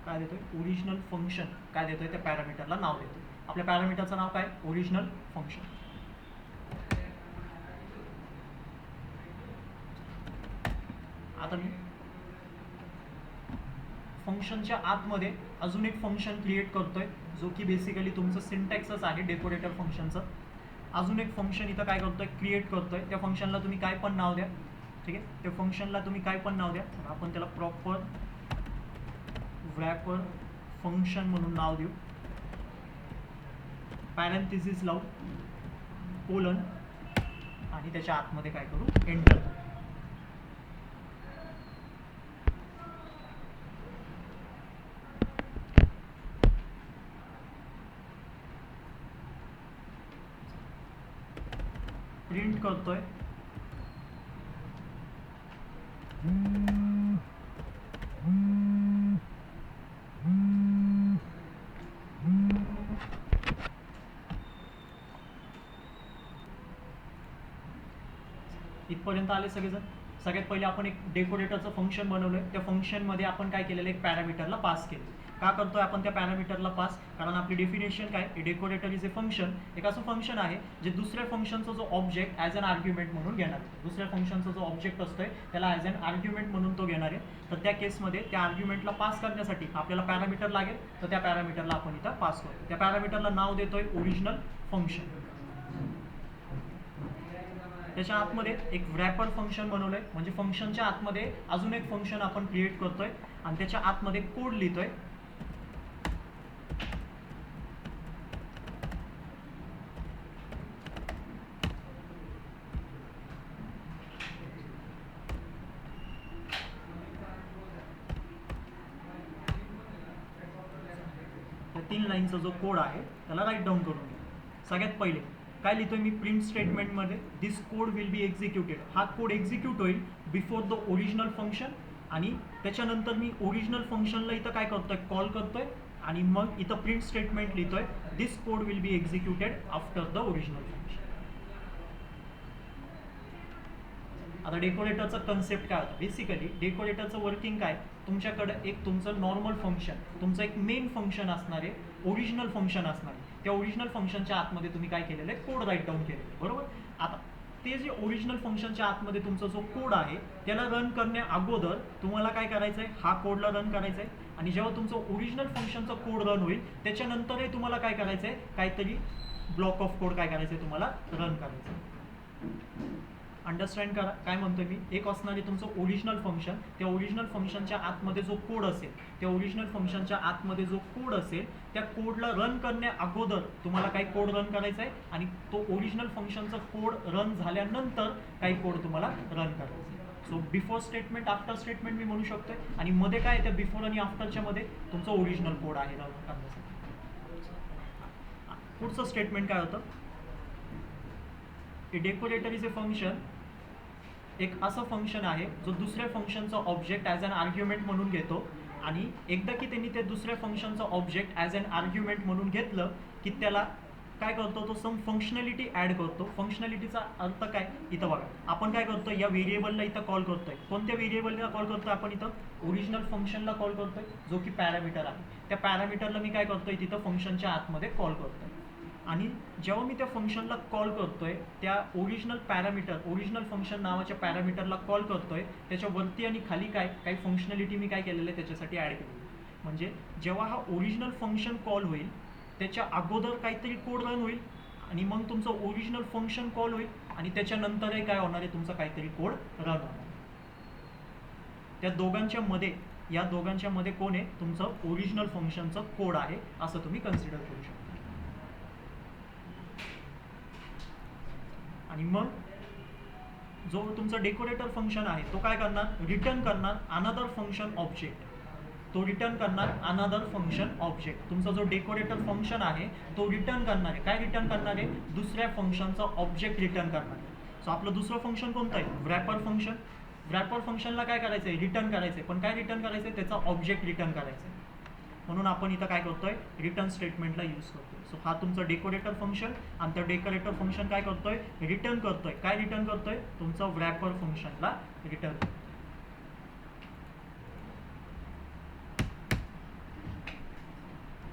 काय देतोय, ओरिजिनल फंक्शन काय देतोय, त्या पॅरामीटरला नाव देतोय. आपल्या पॅरामीटरचं नाव काय? Original function. आता मी फंक्शनच्या आतमध्ये अजून एक फंक्शन क्रिएट करतोय जो की बेसिकली तुमचं सिंटॅक्सच आहे डेकोरेटर फंक्शनचं. अजून एक फंक्शन इथं काय करतोय, क्रिएट करतोय. त्या फंक्शनला तुम्ही काय पण नाव द्या. ठीक आहे, त्या फंक्शनला तुम्ही काय पण नाव द्या. आपण त्याला प्रॉपर wrapper फंक्शन म्हणून नाव देऊ. पॅरेंथेसिस लावू, कोलन, आणि त्याच्या आतमध्ये काय करू, एंटर. प्रिंट करतोय इथपर्यंत आले सगळेजण. सगळ्यात पहिले आपण एक डेकोरेटरचं फंक्शन बनवलंय. त्या फंक्शनमध्ये आपण काय केलेलं, एक पॅरामीटरला पास केलं. का करतोय आपण त्या पॅरामीटरला पास? कारण आपली डेफिनेशन काय, डेकोरेटर इज ए फंक्शन, एक असं फंक्शन आहे जे दुसऱ्या फंक्शनचा जो ऑब्जेक्ट ॲज अन आर्ग्युमेंट म्हणून घेणार आहे. दुसऱ्या फंक्शनचा जो ऑब्जेक्ट असतोय त्याला ॲज अन आर्ग्युमेंट म्हणून तो घेणार आहे. तर त्या केसमध्ये त्या आर्ग्युमेंटला पास करण्यासाठी आपल्याला पॅरामीटर लागेल. तर त्या पॅरामीटरला आपण इथं पास करतो. त्या पॅरामीटरला नाव देतोय ओरिजिनल फंक्शन. त्याच्या आतमध्ये एक wrapper फंक्शन बनवलंय. म्हणजे फंक्शनच्या आतमध्ये अजून एक फंक्शन आपण क्रिएट करतोय आणि त्याच्या आतमध्ये कोड लिहितोय. त्या 3 लाईनचा जो कोड आहे त्याला राईट डाऊन करून घ्या. सगळ्यात पहिले काय लिहितोय मी, प्रिंट स्टेटमेंटमध्ये दिस कोड विल बी एक्झिक्युटेड. हा कोड एक्झिक्यूट होईल बिफोर द ओरिजिनल फंक्शन. आणि त्याच्यानंतर मी ओरिजिनल फंक्शनला इथं काय करतोय, कॉल करतोय. आणि मग इथं प्रिंट स्टेटमेंट लिहितोय this code will be executed after the original function. आता डेकोरेटरचं कन्सेप्ट काय होतं, बेसिकली डेकोरेटरचं वर्किंग काय, तुमच्याकडे एक तुमचं नॉर्मल फंक्शन, तुमचं एक मेन फंक्शन असणार आहे, ओरिजिनल फंक्शन असणार आहे. त्या ओरिजिनल फंक्शनच्या आतमध्ये तुम्ही काय केलेलं आहे, कोड राईट डाऊन केलेलं आहे, बरोबर. आता ते जे ओरिजिनल फंक्शनच्या आतमध्ये तुमचा जो कोड आहे त्याला रन करण्या अगोदर तुम्हाला काय करायचं आहे, हा कोडला रन करायचा आहे. आणि जेव्हा तुमचं ओरिजिनल फंक्शनचा कोड रन होईल त्याच्यानंतरही तुम्हाला काय करायचं आहे, काहीतरी ब्लॉक ऑफ कोड काय करायचं आहे, तुम्हाला रन करायचं आहे. अंडरस्टँड करा काय म्हणतोय मी. एक असणार आहे तुमचं ओरिजिनल फंक्शन. त्या ओरिजिनल फंक्शनच्या आतमध्ये जो कोड असेल, त्या ओरिजिनल फंक्शनच्या आतमध्ये जो कोड असेल त्या कोडला रन करण्या अगोदर तुम्हाला काही कोड रन करायचा आहे. आणि तो ओरिजिनल फंक्शनचा कोड रन झाल्यानंतर काही कोड तुम्हाला रन करायचा आहे. So before statement, after statement मी म्हणू शकतोय. आणि मध्ये काय, त्या बिफोर आणि आफ्टरच्या मध्ये तुमचं ओरिजिनल कोड आहे रन करण्यासाठी. पुढचं स्टेटमेंट काय होतं, डेकोरेटर इज ए फंक्शन, एक असं फंक्शन आहे जो दुसऱ्या फंक्शनचा ऑब्जेक्ट ॲज अन आर्ग्युमेंट म्हणून घेतो. आणि एकदा की त्यांनी ते दुसऱ्या फंक्शनचा ऑब्जेक्ट ॲज अन आर्ग्युमेंट म्हणून घेतलं की त्याला काय करतो, तो सम फंक्शनॅलिटी ॲड करतो. फंक्शनॅलिटीचा अर्थ काय, इथं बघा आपण काय करतो, या व्हेरिएबलला इथं कॉल करतोय. कोणत्या व्हेरिएबलला कॉल करतोय आपण, इथं ओरिजिनल फंक्शनला कॉल करतोय जो की पॅरामीटर आहे. त्या पॅरामीटरला मी काय करतोय, तिथं फंक्शनच्या आतमध्ये कॉल करतोय. आणि जेव्हा मी त्या फंक्शनला कॉल करतोय, त्या ओरिजिनल पॅरामीटर, ओरिजिनल फंक्शन नावाच्या पॅरामीटरला कॉल करतोय, त्याच्या वरती आणि खाली काय काही फंक्शनॅलिटी मी काय केलेलं आहे त्याच्यासाठी ॲड केलेली. म्हणजे जेव्हा हा ओरिजिनल फंक्शन कॉल होईल त्याच्या अगोदर काहीतरी कोड रन होईल आणि मग तुमचं ओरिजिनल फंक्शन कॉल होईल आणि त्याच्यानंतरही काय होणार आहे, तुमचा काहीतरी कोड रन होणार. त्या दोघांच्या मध्ये, या दोघांच्या मध्ये कोण आहे, तुमचं ओरिजिनल फंक्शनचं कोड आहे असं तुम्ही कन्सिडर करू शकता. आणि मग जो तुमचा डेकोरेटर फंक्शन आहे तो काय करणार, रिटर्न करणार अनदर फंक्शन ऑब्जेक्ट. तो रिटर्न करणार अनदर फंक्शन ऑब्जेक्ट. तुमचा जो डेकोरेटर फंक्शन आहे तो रिटर्न करणार आहे, काय रिटर्न करणार आहे, दुसऱ्या फंक्शनचा ऑब्जेक्ट रिटर्न करणार आहे. सो आपलं दुसरं फंक्शन कोणतं आहे, व्रॅपर फंक्शन. व्रॅपर फंक्शनला काय करायचं आहे, रिटर्न करायचं आहे. पण काय रिटर्न करायचं आहे, त्याचा ऑब्जेक्ट रिटर्न करायचं आहे. म्हणून आपण इथं काय करतोय, रिटर्न स्टेटमेंटला यूज करतोय. सो हा तुमचं डेकोरेटर फंक्शन आणि त्या डेकोरेटर फंक्शन काय करतोय, रिटर्न करतोय. काय रिटर्न करतोय, तुमचं व्रॅपर फंक्शनला रिटर्न.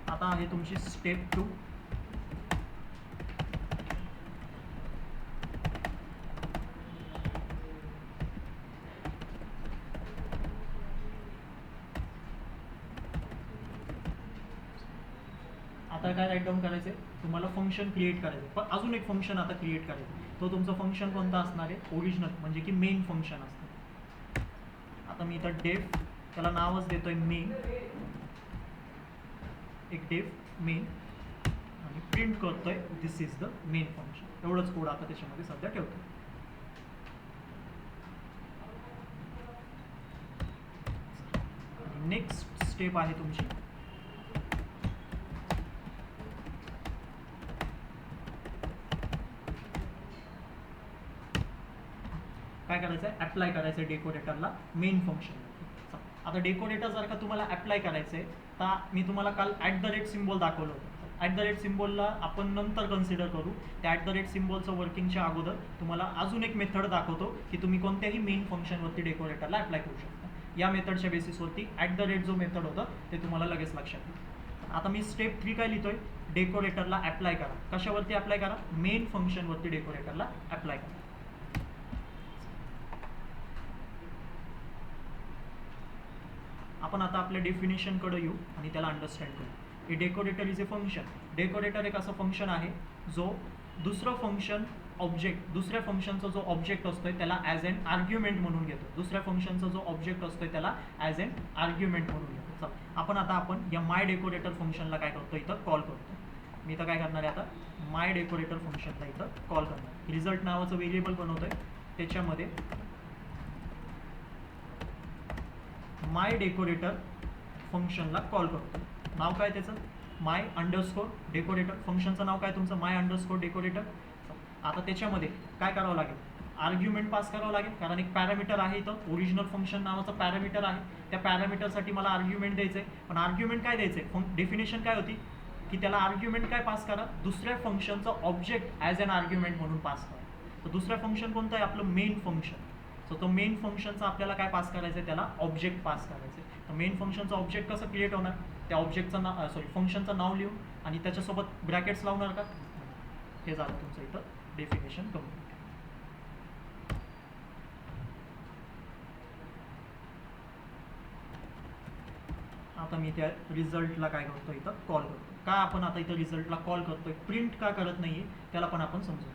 आता आहे तुमची स्टेप 2. आता काय राईट डाऊन करायचं आहे, तुम्हाला फंक्शन क्रिएट करायचं. पण अजून एक फंक्शन आता क्रिएट करायचं. तो तुमचं फंक्शन कोणता असणार आहे, ओरिजिनल म्हणजे की मेन फंक्शन असतं. आता मी इथं डेफ, त्याला नावच देतोय मेन, एक डेफ मेन, आणि प्रिंट करतोय दिस इज द मेन फंक्शन. एवढंच कोड आता त्याच्यामध्ये सध्या ठेवतो. नेक्स्ट स्टेप आहे तुमची, काय करायचं आहे, अप्लाय करायचं आहे डेकोरेटरला मेन फंक्शन. आता डेकोरेटर जर का तुम्हाला अप्लाय करायचं आहे तर मी तुम्हाला काल @ सिम्बॉल दाखवलं होतं. @ सिम्बॉलला आपण नंतर कन्सिडर करू. त्या @ सिम्बॉलचं वर्किंगच्या अगोदर तुम्हाला अजून एक मेथड दाखवतो की तुम्ही कोणत्याही मेन फंक्शनवरती डेकोरेटरला अप्लाय करू शकता. या मेथडच्या बेसिसवरती @ जो मेथड होतं ते तुम्हाला लगेच लक्षात येईल. आता मी स्टेप 3 काय लिहितोय, डेकोरेटरला अप्लाय करा. कशावरती अप्लाय करा, मेन फंक्शनवरती डेकोरेटरला अप्लाय करा. आपण आता आपल्या डेफिनेशनकडे येऊ आणि त्याला अंडरस्टँड करू. हे decorator is a function. Decorator एक असं फंक्शन आहे जो दुसरं फंक्शन ऑब्जेक्ट, दुसऱ्या फंक्शनचा जो ऑब्जेक्ट असतोय त्याला ॲज एन आर्ग्युमेंट म्हणून घेतो. दुसऱ्या फंक्शनचा जो ऑब्जेक्ट असतोय त्याला ॲज एन आर्ग्युमेंट म्हणून घेतो. चला आपण या माय डेकोरेटर फंक्शनला काय करतो, इथं कॉल करतो. मी इथं काय करणार आहे, आता माय डेकोरेटर फंक्शनला इथं कॉल करणार. रिझल्ट नावाचं व्हेरिएबल बनवतोय, त्याच्यामध्ये माय डेकोरेटर फंक्शनला कॉल करतो. नाव काय त्याचं, माय अंडरस्कोर डेकोरेटर. फंक्शनचं नाव काय तुमचं, माय अंडरस्कोर डेकोरेटर. आता त्याच्यामध्ये काय करावं लागेल, आर्ग्युमेंट पास करावं लागेल, कारण एक पॅरामीटर आहे इथं, ओरिजिनल फंक्शन नावाचं पॅरामीटर आहे. त्या पॅरामीटरसाठी मला आर्ग्युमेंट द्यायचं आहे. पण आर्ग्युमेंट काय द्यायचं आहे, डेफिनेशन काय होती की त्याला आर्ग्युमेंट काय पास करा, दुसऱ्या फंक्शनचं ऑब्जेक्ट ॲज एन आर्ग्युमेंट म्हणून पास करा. तर दुसरं फंक्शन कोणतं आहे, आपलं मेन फंक्शन. सो तो मेन फंक्शनचा आपल्याला काय पास करायचं आहे, त्याला ऑब्जेक्ट पास करायचं आहे. तर मेन फंक्शनचं ऑब्जेक्ट कसं क्रिएट होणार, त्या ऑब्जेक्टचं नाव, फंक्शनचं नाव लिहून आणि त्याच्यासोबत ब्रॅकेट्स लावणार का. हे झालं तुमचं इथं डेफिनेशन कम्प्लीट. आता मी त्या रिझल्टला काय करतो, इथं कॉल करतो. का आपण आता इथं रिझल्टला कॉल करतोय, प्रिंट का करत नाहीये, त्याला पण आपण समजू.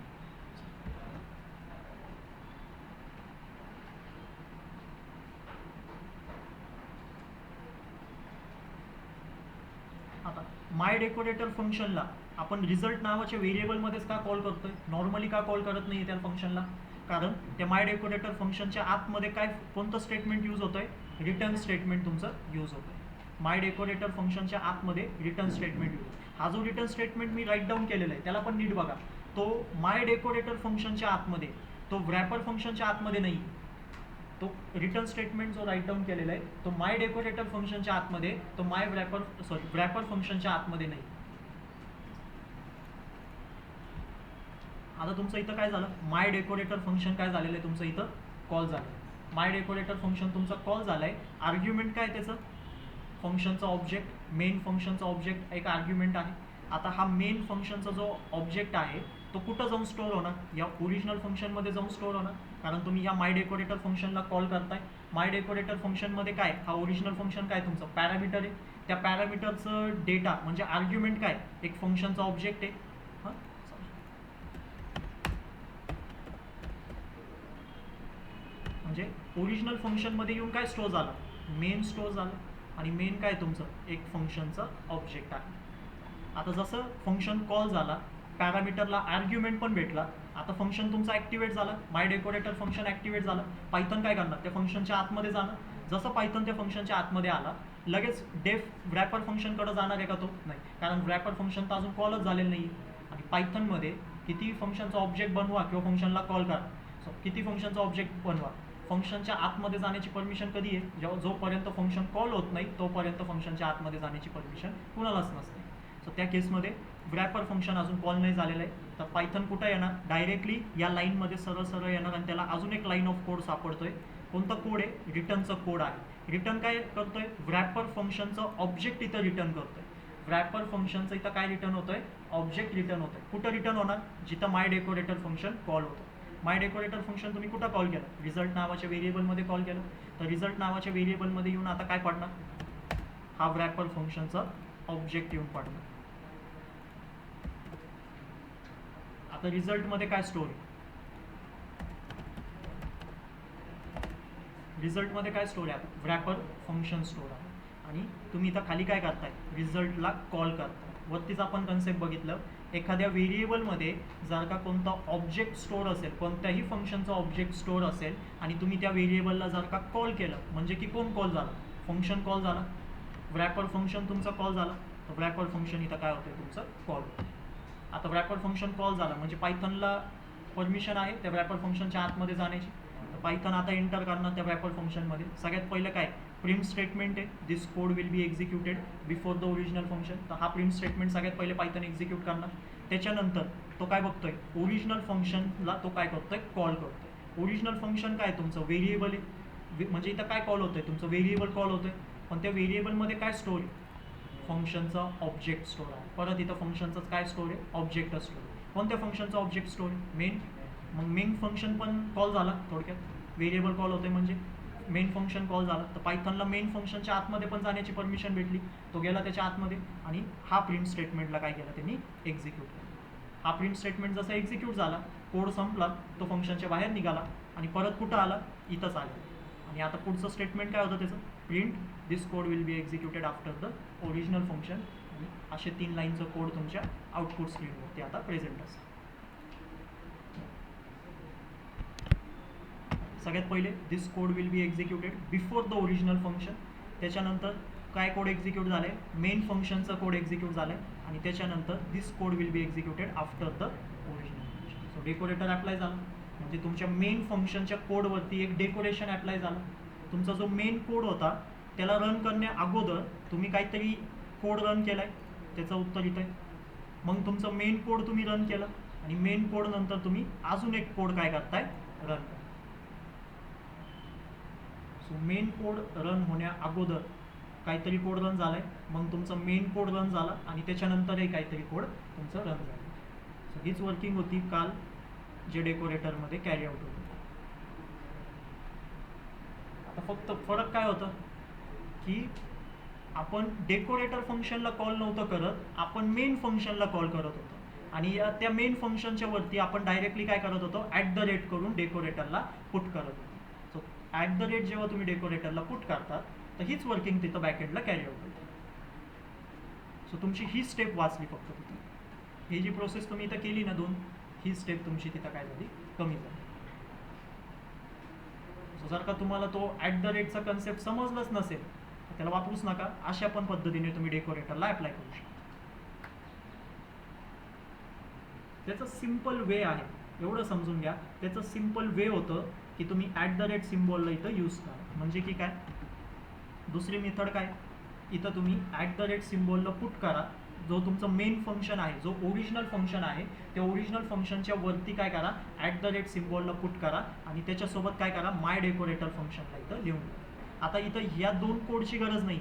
आता माय डेकोरेटर फंक्शनला आपण रिझल्ट नावाच्या व्हेरिएबलमध्येच का कॉल करतोय, नॉर्मली का कॉल करत नाही त्या फंक्शनला, कारण त्या माय डेकोरेटर फंक्शनच्या आतमध्ये काय, कोणतं स्टेटमेंट यूज होतंय, रिटर्न स्टेटमेंट तुमचं यूज होतंय. माय डेकोरेटर फंक्शनच्या आतमध्ये रिटर्न स्टेटमेंट यूज. हा जो रिटर्न स्टेटमेंट मी राईट डाऊन केलेला आहे त्याला पण नीट बघा. तो माय डेकोरेटर फंक्शनच्या आतमध्ये, तो व्रॅपर फंक्शनच्या आतमध्ये नाही. तो रिटर्न स्टेटमेंट जो राईट डाऊन केलेला आहे तो माय डेकोरेटर फंक्शनच्या आतमध्ये, तो व्रॅपर फंक्शनच्या आतमध्ये नाही. आता तुमचं इथं काय झालं, माय डेकोरेटर फंक्शन काय झालेलं आहे, तुमचं इथं कॉल झालं. माय डेकोरेटर फंक्शन तुमचं कॉल झालं आहे. आर्ग्युमेंट काय त्याचं, फंक्शनचा ऑब्जेक्ट, मेन फंक्शनचा ऑब्जेक्ट एक आर्ग्युमेंट आहे. आता हा मेन फंक्शनचा जो ऑब्जेक्ट आहे तो कुठं जाऊन स्टोअर होणार, या ओरिजिनल फंक्शनमध्ये जाऊन स्टोअर होणार, कारण तुम्ही या माय डेकोरेटर फंक्शनला कॉल करताय. माय डेकोरेटर फंक्शनमध्ये काय, हा ओरिजिनल फंक्शन काय तुमचं पॅरामीटर आहे. त्या पॅरामीटरचं डेटा म्हणजे आर्ग्युमेंट काय, एक फंक्शनचा ऑब्जेक्ट आहे. हां, म्हणजे ओरिजिनल फंक्शनमध्ये येऊन काय स्टोअर झालं, मेन स्टोअर झालं, आणि मेन काय तुमचं एक फंक्शनचं ऑब्जेक्ट आहे. आता जसं फंक्शन कॉल झाला, पॅरामीटरला आर्ग्युमेंट पण भेटला, आता फंक्शन तुमचं ॲक्टिवेट झालं, माय डेकोरेटर फंक्शन ॲक्टिवेट झालं. पायथन काय करणार, त्या फंक्शनच्या आतमध्ये जाणं. जसं पायथन त्या फंक्शनच्या आतमध्ये आला, लगेच डेफ व्रॅपर फंक्शनकडे जाणार आहे का तो, नाही, कारण व्रॅपर फंक्शन तर अजून कॉलच झालेलं नाही. आणि पायथनमध्ये किती फंक्शनचा ऑब्जेक्ट बनवा किंवा फंक्शनला कॉल करा, सो किती फंक्शनचा ऑब्जेक्ट बनवा, फंक्शनच्या आतमध्ये जाण्याची परमिशन कधी आहे, जेव्हा जोपर्यंत फंक्शन कॉल होत नाही तोपर्यंत फंक्शनच्या आतमध्ये जाण्याची परमिशन कुणालाच नसते. सो त्या केसमध्ये व्रॅपर फंक्शन अजून कॉल नाही झालेलं आहे, तर पायथन कुठं येणार, डायरेक्टली या लाईनमध्ये सरळ सरळ येणार, आणि त्याला अजून एक लाईन ऑफ कोड सापडतोय. कोणता कोड आहे, रिटर्नचा कोड आहे. रिटर्न काय करतोय, व्रॅपर फंक्शनचं ऑब्जेक्ट इथं रिटर्न करतोय. व्रॅपर फंक्शनचं इथं काय रिटर्न होतंय, ऑब्जेक्ट रिटर्न होतंय. कुठं रिटर्न होणार, जिथं माय डेकोरेटर फंक्शन कॉल होतं. माय डेकोरेटर फंक्शन तुम्ही कुठं कॉल केलं, रिझल्ट नावाच्या व्हेरिएबलमध्ये कॉल केलं, तर रिझल्ट नावाच्या व्हेरिएबलमध्ये येऊन आता काय पडणार, हा व्रॅपर फंक्शनचा ऑब्जेक्ट येऊन पडणार. आता रिझल्टमध्ये काय स्टोर आहे, रिझल्टमध्ये काय स्टोर आहे, आता व्रॅपर फंक्शन स्टोर आहे. आणि तुम्ही इथं खाली काय करताय, रिझल्टला कॉल करताय. वरतीच आपण कन्सेप्ट बघितलं, एखाद्या व्हेरिएबलमध्ये जर का कोणता ऑब्जेक्ट स्टोर असेल, कोणत्याही फंक्शनचा ऑब्जेक्ट स्टोर असेल, आणि तुम्ही त्या व्हेरिएबलला जर का कॉल केलं, म्हणजे की कोण कॉल झाला, फंक्शन कॉल झाला, व्रॅपर फंक्शन तुमचा कॉल झाला, तर व्रॅपर फंक्शन इथं काय होतं, तुमचं कॉल होतं. आता व्रॅपर फंक्शन कॉल झाला म्हणजे पायथनला परमिशन आहे त्या व्रॅपर फंक्शनच्या आतमध्ये जाण्याची. तर पायथन आता एंटर करणार त्या व्रॅपर फंक्शनमध्ये. सगळ्यात पहिलं काय, प्रिंट स्टेटमेंट आहे, this code will be executed before the original function. तर हा प्रिंट स्टेटमेंट सगळ्यात पहिले पायथन एक्झिक्यूट करणार. त्याच्यानंतर तो काय बघतोय, ओरिजिनल फंक्शनला तो काय करतोय, कॉल करतोय. ओरिजिनल फंक्शन काय तुमचं व्हेरिएबल आहे, म्हणजे इथं काय कॉल होतंय, तुमचं व्हेरिएबल कॉल होतंय, पण त्या व्हेरिएबलमध्ये काय स्टोर आहे, फंक्शनचा ऑब्जेक्ट स्टोर आहे. परत इथं फंक्शनचाच काय स्टोर आहे, ऑब्जेक्ट स्टोर आहे. कोणत्या फंक्शनचा ऑब्जेक्ट स्टोर आहे, मेन. मग मेन फंक्शन पण कॉल झाला, थोडक्यात व्हेरिएबल कॉल होते म्हणजे मेन फंक्शन कॉल झाला. तर पायथनला मेन फंक्शनच्या आतमध्ये पण जाण्याची परमिशन भेटली, तो गेला त्याच्या आतमध्ये, आणि हा प्रिंट स्टेटमेंटला काय केलं त्यांनी, एक्झिक्यूट केला. हा प्रिंट स्टेटमेंट जसा एक्झिक्यूट झाला, कोड संपला, तो फंक्शनच्या बाहेर निघाला, आणि परत कुठं आला, इथंच आला. आणि आता पुढचं स्टेटमेंट काय होतं त्याचं, print this code will be executed after the original function. आणि असे 3 लाईनचं कोड तुमच्या आउटपुट स्क्रीनवरती आता प्रेझेंट असतं. सगळ्यात पहिले this code will be executed before the original function. त्याच्यानंतर काय कोड एक्झिक्यूट झालं आहे, मेन फंक्शनचं कोड एक्झिक्यूट झालं आहे, आणि त्याच्यानंतर this code will be executed after the original function. So decorator apply झालं, म्हणजे तुमच्या मेन फंक्शनच्या कोडवरती एक डेकोरेशन अप्लाय झालं. तुमचा जो मेन कोड होता त्याला रन करण्या अगोदर तुम्ही काहीतरी कोड रन केला आहे, त्याचं उत्तर इथं आहे. मग तुमचं मेन कोड तुम्ही रन केलं, आणि मेन कोड नंतर तुम्ही अजून एक कोड काय करताय, रन करताय. सो मेन कोड रन होण्या अगोदर काहीतरी कोड रन झालाय, मग तुमचं मेन कोड रन झाला, आणि त्याच्यानंतरही काहीतरी कोड तुमचं रन झालं. सो हीच वर्किंग होती काल जे डेकोरेटरमध्ये कॅरी आउट होतं. आता फक्त फरक काय होतं की आपण डेकोरेटर फंक्शनला कॉल नव्हतं करत, आपण मेन फंक्शनला कॉल करत होतो, आणि त्या मेन फंक्शनच्या वरती आपण डायरेक्टली काय करत होतो, @ करून डेकोरेटरला पुट करत होतो. सो @ जेव्हा तुम्ही डेकोरेटरला पुट करतात तर हीच वर्किंग तिथं बॅकएंडला कॅरी आउट होते. सो तुमची ही स्टेप वाचली फक्त तिथं. ही जी प्रोसेस तुम्ही इथं केली ना 2, ही स्टेप तुमची तिथं काय झाली, कमी झाली. सो जर का तुम्हाला तो @ कन्सेप्ट समजलंच नसेल तर त्याला वापरूच नका. अशा पण पद्धतीने तुम्ही डेकोरेटरला अप्लाय करू शकता. त्याचं सिम्पल वे आहे, एवढं समजून घ्या. त्याचं सिम्पल वे होतं की तुम्ही @ सिम्बॉलला इथं यूज करा. म्हणजे की काय, दुसरी मेथड काय, इथं तुम्ही @ सिम्बॉलला पुट करा. जो तुमचं मेन फंक्शन आहे, जो ओरिजिनल फंक्शन आहे, त्या ओरिजिनल फंक्शनच्या वरती काय करा, @ सिम्बॉलला पुट करा, आणि त्याच्यासोबत काय करा, माय डेकोरेटर फंक्शनला इथं लिहून द्या. आता इथं ह्या 2 कोडची गरज नाही.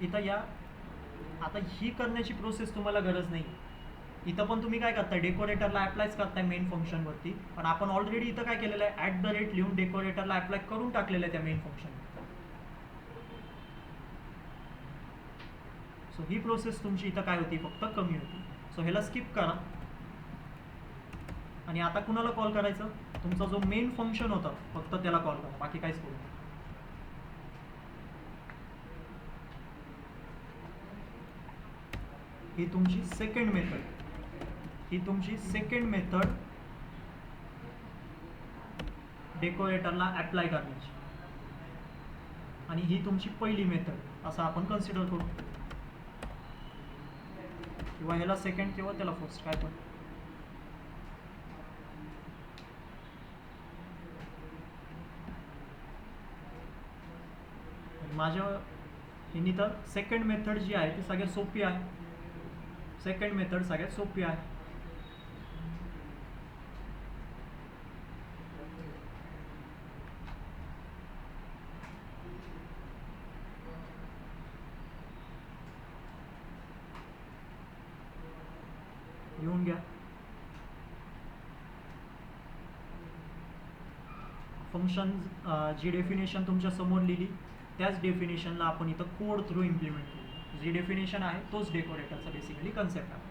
इथं या, आता ही करण्याची प्रोसेस तुम्हाला गरज नाही. इथं पण तुम्ही काय करताय, डेकोरेटरला अप्लायच करताय मेन फंक्शनवरती, पण आपण ऑलरेडी इथं काय केलेलं आहे, @ लिहून डेकोरेटरला अप्लाय करून टाकलेलं आहे त्या मेन फंक्शन. सो ही प्रोसेस तुमची इथं काय होती, फक्त कमी होती. सो ह्याला स्किप करा आणि आता कुणाला कॉल करायचं, तुमचा जो मेन फंक्शन होता फक्त त्याला कॉल करा, बाकी काहीच करू नका. ही तुमची सेकंड मेथड डेकोरेटरला अप्लाय करण्याची, आणि ही तुमची पहिली मेथड असं आपण कन्सिडर करू, किंवा ह्याला सेकंड किंवा त्याला फर्स्ट काय पण. माझ्या ह्यानी तर सेकंड मेथड जी आहे ती सगळ्यात सोपी आहे. सेकंड मेथड सगळ्यात सोपी आहे. लिहून घ्या. फंक्शन जी डेफिनेशन तुमच्या समोर लिहिली त्याच डेफिनेशनला आपण इथं कोड थ्रू इम्प्लिमेंट केली. जी डेफिनेशन आहे तोच डेकोरेटरचा बेसिकली कन्सेप्ट आहे.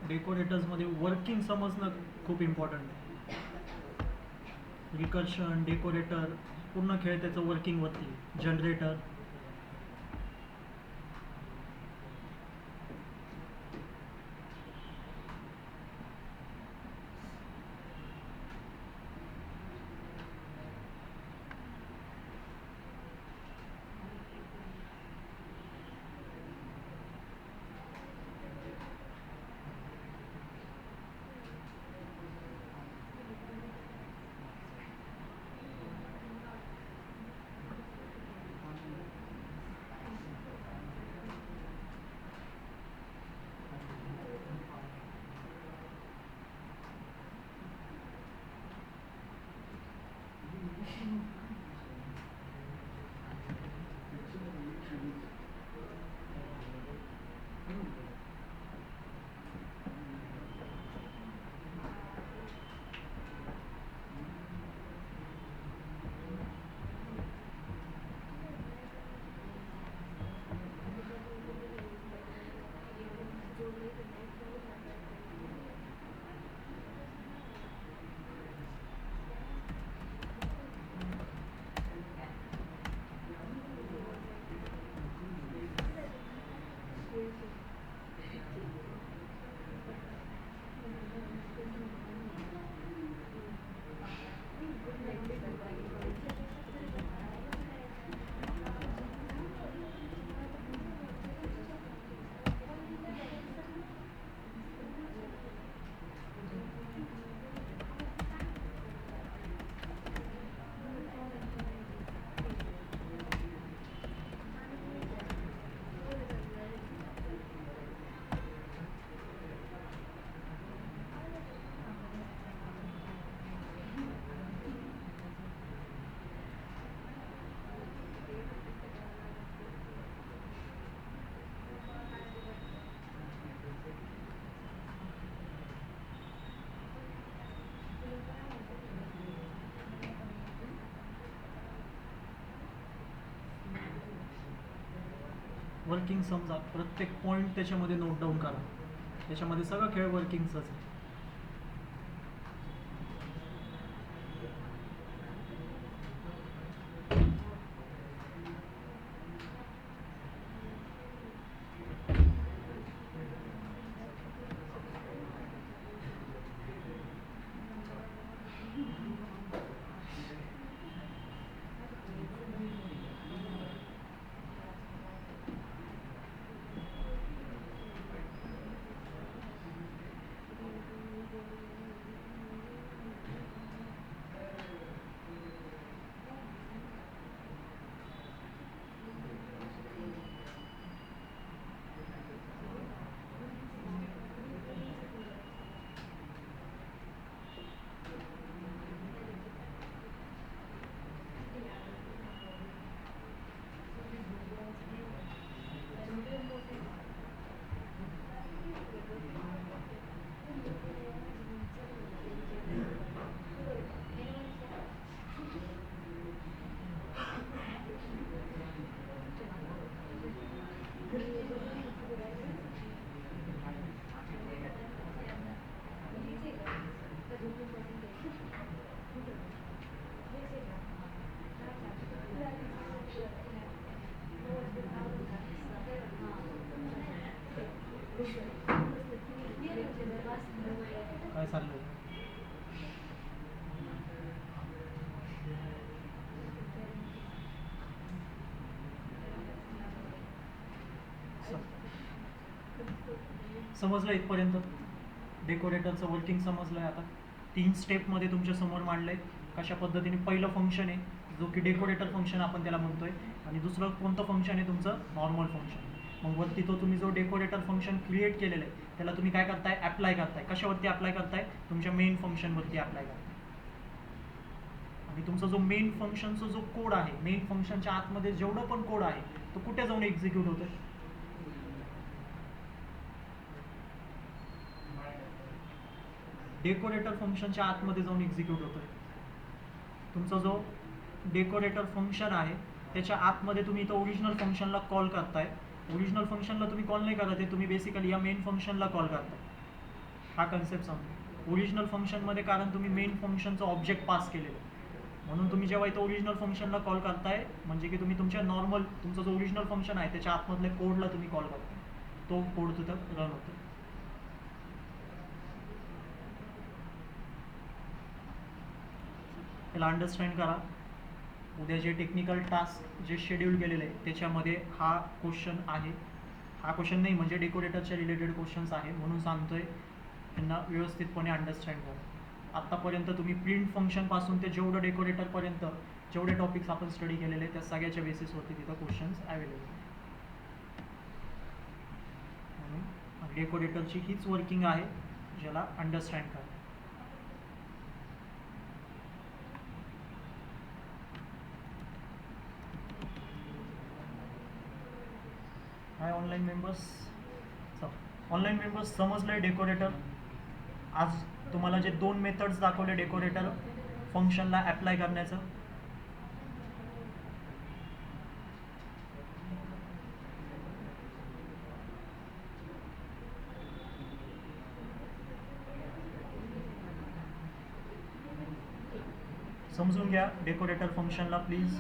डेकोरेटर्समध्ये वर्किंग समजणं खूप इम्पॉर्टंट आहे. रिकर्शन, डेकोरेटर, पूर्ण खेळ त्याचं वर्किंगवरती. जनरेटर, वर्किंग समजा प्रत्येक पॉईंट त्याच्यामध्ये नोट डाऊन करा. त्याच्यामध्ये सगळं खेळ वर्किंगचंच आहे. काय चाललंय? समजलं इथपर्यंत? डेकोरेटरचं वर्किंग समजलंय. आता 3 स्टेपमध्ये तुमच्या समोर मांडलंय कशा पद्धतीने. पहिलं फंक्शन आहे जो की डेकोरेटर फंक्शन आपण त्याला म्हणतोय, आणि दुसरं कोणतं फंक्शन आहे तुमचं? Normal function. मग वरती तो तुम्ही जो डेकोरेटर फंक्शन क्रिएट केलेलं आहे त्याला तुम्ही काय करताय? ॲप्लाय करताय. कशावरती अप्लाय करताय? तुमच्या मेन फंक्शनवरती अप्लाय करताय. आणि तुमचा जो मेन फंक्शनचा जो कोड आहे, मेन फंक्शनच्या आतमध्ये जेवढं पण कोड आहे तो कुठे जाऊन एक्झिक्यूट होतोय? डेकोरेटर फंक्शनच्या आतमध्ये जाऊन एक्झिक्यूट होतोय. तुमचा जो डेकोरेटर फंक्शन आहे त्याच्या आतमध्ये तुम्ही इथं ओरिजिनल फंक्शनला कॉल करताय. ओरिजिनल फंक्शनला तुम्ही कॉल नाही करत आहे, तुम्ही बेसिकली या मेन फंक्शनला कॉल करताय. हा कन्सेप्ट समजा ओरिजिनल फंक्शनमध्ये, कारण तुम्ही मेन फंक्शनचं ऑब्जेक्ट पास केलेलं आहे. म्हणून तुम्ही जेव्हा इथं ओरिजिनल फंक्शनला कॉल करताय म्हणजे की तुम्ही तुमच्या नॉर्मल तुमचा जो ओरिजिनल फंक्शन आहे त्याच्या आतमधल्या कोडला तुम्ही कॉल करताय. तो कोड तिथं रन होतो. त्याला अंडरस्टँड करा. उद्या जे टेक्निकल टास्क जे शेड्यूल केलेलं आहे त्याच्यामध्ये हा क्वेश्चन आहे. हा क्वेश्चन नाही म्हणजे डेकोरेटरच्या रिलेटेड क्वेश्चन्स आहे, म्हणून सांगतोय त्यांना व्यवस्थितपणे अंडरस्टँड करा. आत्तापर्यंत तुम्ही प्रिंट फंक्शनपासून ते जेवढं डेकोरेटरपर्यंत जेवढे टॉपिक्स आपण स्टडी केलेले त्या सगळ्याच्या बेसिसवरती तिथं क्वेश्चन्स अवेलेबल आहेत. म्हणून डेकोरेटरची हीच वर्किंग आहे, ज्याला अंडरस्टँड करा. हाय ऑनलाईन मेंबर्स समजलं आहे डेकोरेटर. आज तुम्हाला जे 2 मेथड्स दाखवले डेकोरेटर फंक्शनला ॲप्लाय करण्याचं, समजून घ्या डेकोरेटर फंक्शनला प्लीज.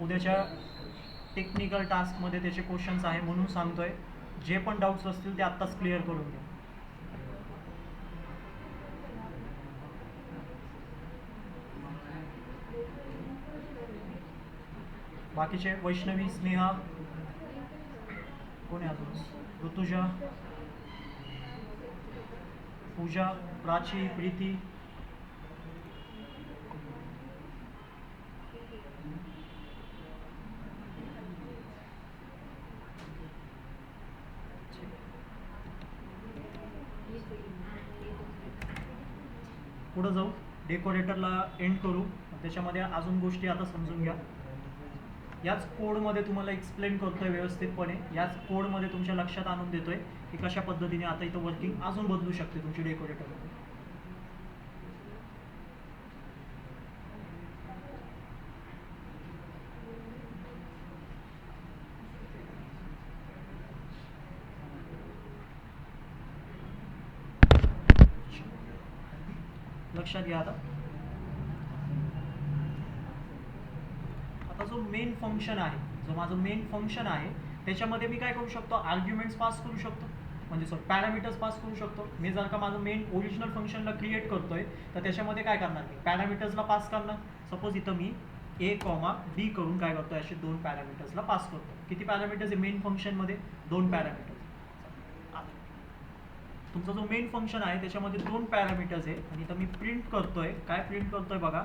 उद्याच्या टेक्निकल टास्कमध्ये त्याचे क्वेश्चन्स आहे म्हणून सांगतोय. जे पण डाऊट्स असतील ते आत्ताच क्लिअर करून घ्या. बाकीचे वैष्णवी, स्नेहा, कोण आहे अजून? ऋतुजा, पूजा, प्राची, प्रीती, पुढं जाऊ. डेकोरेटरला एंड करू. त्याच्यामध्ये अजून गोष्टी आता समजून घ्या. याच कोडमध्ये तुम्हाला एक्सप्लेन करतोय व्यवस्थितपणे. याच कोडमध्ये तुमच्या लक्षात आणून देतोय की कशा पद्धतीने आता इथं वर्किंग अजून बदलू शकते तुमची डेकोरेटरमध्ये. लक्षात घ्या. आता जो मेन फंक्शन आहे, जो माझं मेन फंक्शन आहे त्याच्यामध्ये मी काय करू शकतो, आर्ग्युमेंट्स पास करू शकतो, म्हणजे सॉरी पॅरामीटर्स पास करू शकतो. मी जर का माझं मेन ओरिजिनल फंक्शनला क्रिएट करतोय तर त्याच्यामध्ये काय करणार, मी पॅरामीटर्सला पास करणार. सपोज इथं मी ए कॉमा बी करून काय करतोय, असे 2 पॅरामीटर्सला पास करतो. किती पॅरामीटर्स आहे मेन फंक्शनमध्ये, 2 पॅरामीटर्स. तुमचा जो मेन फंक्शन आहे त्याच्यामध्ये 2 पॅरामीटर्स आहे आणि इथं मी प्रिंट करतोय. काय प्रिंट करतोय बघा,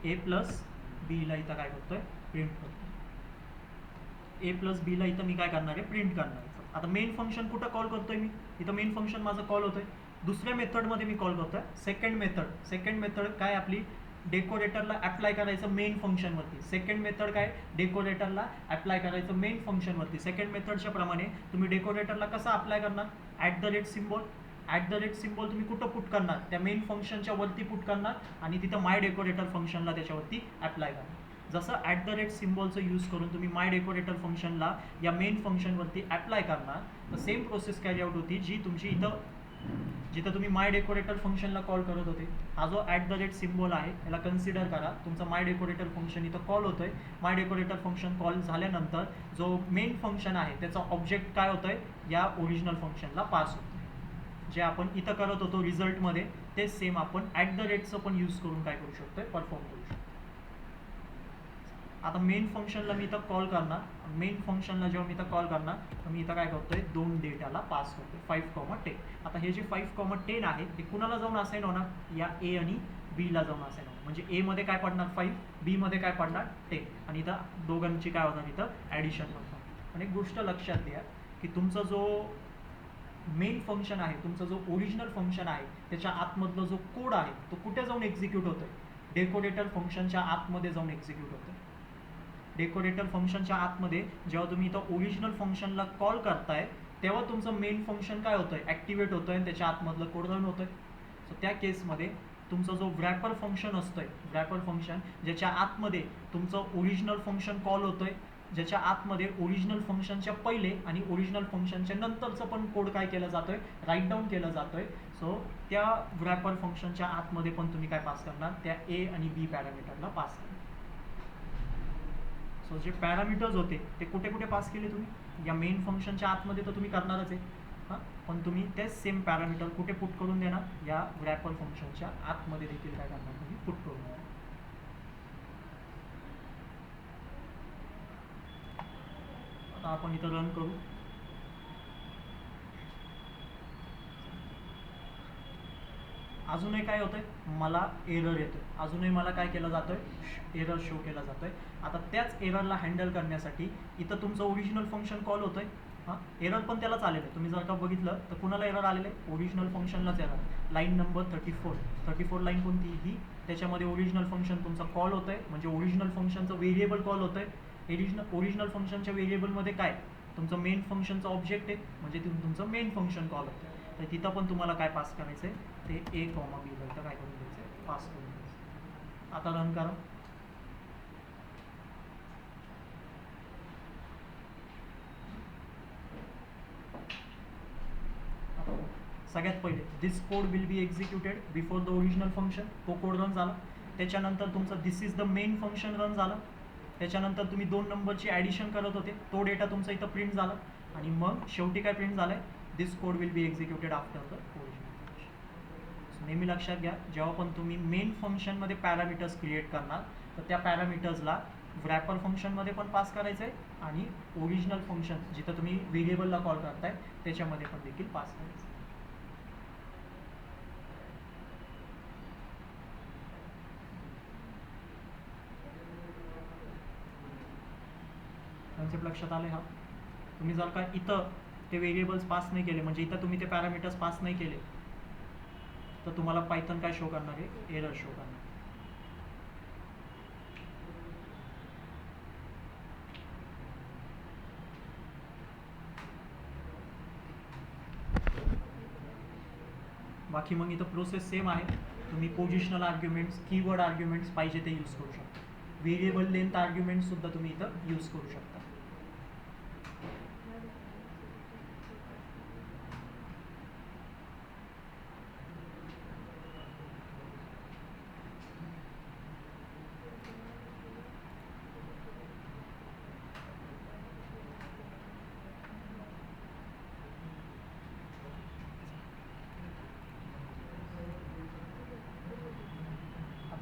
ए प्लस बीला इथं काय करतोय, प्रिंट करतोय. ए प्लस बीला इथं मी काय करणार आहे, प्रिंट करणार आहे. आता मेन फंक्शन कुठं कॉल करतोय मी, इथं मेन फंक्शन माझं कॉल होतोय दुसऱ्या मेथडमध्ये मी कॉल करतोय, सेकंड मेथड काय आपली, डेकोरेटरला अप्लाय करायचं मेन फंक्शनवरती. सेकंड मेथड काय, डेकोरेटरला अप्लाय करायचं मेन फंक्शनवरती. सेकंड मेथडच्या प्रमाणे तुम्ही डेकोरेटरला कसं अप्लाय करणार, @ सिम्बॉल. @ सिम्बॉल तुम्ही कुठं पुट करणार, त्या मेन फंक्शनच्या वरती पुट करणार आणि तिथं माय डेकोरेटर फंक्शनला त्याच्यावरती अप्लाय करणार. जसं @ सिम्बॉलचं यूज करून तुम्ही माय डेकोरेटर फंक्शनला या मेन फंक्शनवरती अप्लाय करणार, तर सेम प्रोसेस कॅरी आउट होती जी तुमची इथं जिथं तुम्ही माय डेकोरेटर फंक्शनला कॉल करत होते. हा जो @ सिम्बॉल आहे याला कन्सिडर करा, तुमचं माय डेकोरेटर फंक्शन इथं कॉल होतोय. माय डेकोरेटर फंक्शन कॉल झाल्यानंतर जो मेन फंक्शन आहे त्याचा ऑब्जेक्ट काय होतोय, या ओरिजिनल फंक्शनला पास होतोय. जे आपण इथं करत होतो रिझल्टमध्ये तेच सेम आपण @ पण यूज करून काय करू शकतोय, परफॉर्म करू शकतो. आता मेन फंक्शनला मी इथं कॉल करणार, मेन फंक्शनला जेव्हा मी इथं कॉल करणार तर मी इथं काय करतोय, 2 डेटाला पास करतोय 5,10. आता हे जे 5,10 आहे ते कुणाला जाऊन असाइन होणार, या ए आणि बीला जाऊन असाइन होणार. म्हणजे ए मध्ये काय पडणार 5, बी मध्ये काय पडणार 10 आणि इथं दोघांची काय होणार, इथं ॲडिशन होणार. पण एक गोष्ट लक्षात द्या की तुमचा जो मेन फंक्शन आहे, तुमचा जो ओरिजिनल फंक्शन आहे त्याच्या आतमधला जो कोड आहे तो कुठे जाऊन एक्झिक्यूट होतोय, डेकोरेटर फंक्शनच्या आतमध्ये जाऊन एक्झिक्यूट होतोय. डेकोरेटर फंक्शनच्या आतमध्ये जेव्हा तुम्ही इथं ओरिजिनल फंक्शनला कॉल करताय तेव्हा तुमचं मेन फंक्शन काय होतंय, ॲक्टिवेट होतोय आणि त्याच्या आतमधलं कोड रन होतोय. सो त्या केसमध्ये तुमचा जो व्रॅपर फंक्शन असतोय, व्रॅपर फंक्शन ज्याच्या आतमध्ये तुमचं ओरिजिनल फंक्शन कॉल होतोय, ज्याच्या आतमध्ये ओरिजिनल फंक्शनच्या पहिले आणि ओरिजिनल फंक्शनच्या नंतरचं पण कोड काय केलं जातोय, राईट डाऊन केलं जातोय. सो त्या व्रॅपर फंक्शनच्या आतमध्ये पण तुम्ही काय पास करणार, त्या ए आणि बी पॅरामीटरला पास करणार. सो जे पॅरामीटर्स होते ते कुठे कुठे पास केले तुम्ही, या मेन फंक्शनच्या आतमध्ये तर तुम्ही करणारच आहे, हां, पण तुम्ही तेच सेम पॅरामीटर कुठे पुट करून देणार, या व्रॅपर फंक्शनच्या आतमध्ये देखील काय करणार, तुम्ही पुट करून देणार. आता आपण इथं रन करू. अजूनही काय होतंय, मला एरर येतोय, अजूनही मला काय केलं जातोय, एरर शो केला जातोय. आता त्याच एररला हँडल करण्यासाठी इथं तुमचं ओरिजिनल फंक्शन कॉल होतोय, हां, एरर पण त्यालाच आलेलं आहे. तुम्ही जर का बघितलं तर कुणाला एरर आलेलं आहे, ओरिजिनल फंक्शनलाच एरर. लाईन नंबर 34 लाईन कोणती ही, त्याच्यामध्ये ओरिजिनल फंक्शन तुमचा कॉल होतंय, म्हणजे ओरिजिनल फंक्शनचं व्हेरिएबल कॉल होतंय. ओरिजिनल फंक्शनच्या व्हेरिएबलमध्ये काय, तुमचं मेन फंक्शनचं ऑब्जेक्ट आहे, म्हणजे तुमचं मेन फंक्शन कॉल होतं. तर तिथं पण तुम्हाला काय पास करायचं आहे, ते ए कॉमा बीला इथं काय करून द्यायचं आहे, पास करून द्यायचं. आता रन करा. सगळ्यात पहिले this code will be executed before the original function, तो कोड रन झाला. त्याच्यानंतर तुमचं this is the main function run झालं. त्याच्यानंतर तुम्ही 2 नंबरची ॲडिशन करत होते, तो डेटा तुमचा इथं प्रिंट झाला आणि मग शेवटी काय प्रिंट झालंय, this code will be executed after the original function. नेहमी लक्षात घ्या, जेव्हा पण तुम्ही मेन फंक्शनमध्ये पॅरामीटर्स क्रिएट करणार तर त्या पॅरामीटर्सला व्रॅपर फंक्शनमध्ये पण पास करायचं आहे आणि ओरिजिनल फंक्शन जिथं तुम्ही व्हेरिएबलला कॉल करताय त्याच्यामध्ये पण देखील पास करायचं. कन्सेप्ट लक्षात आले. हा तुम्ही जर का इथं ते व्हेरिएबल्स पास नाही केले, म्हणजे इथं तुम्ही ते पॅरामीटर्स पास नाही केले तर तुम्हाला पायथन काय शो करणार आहे, एरर शो करणार. बाकी मग इथं प्रोसेस सेम आहे. तुम्ही पोझिशनल आर्ग्युमेंट्स, कीवर्ड आर्ग्युमेंट्स पाहिजे ते यूज करू शकता. व्हेरिएबल लेंथ आर्ग्युमेंट्स सुद्धा तुम्ही इथं यूज करू शकता.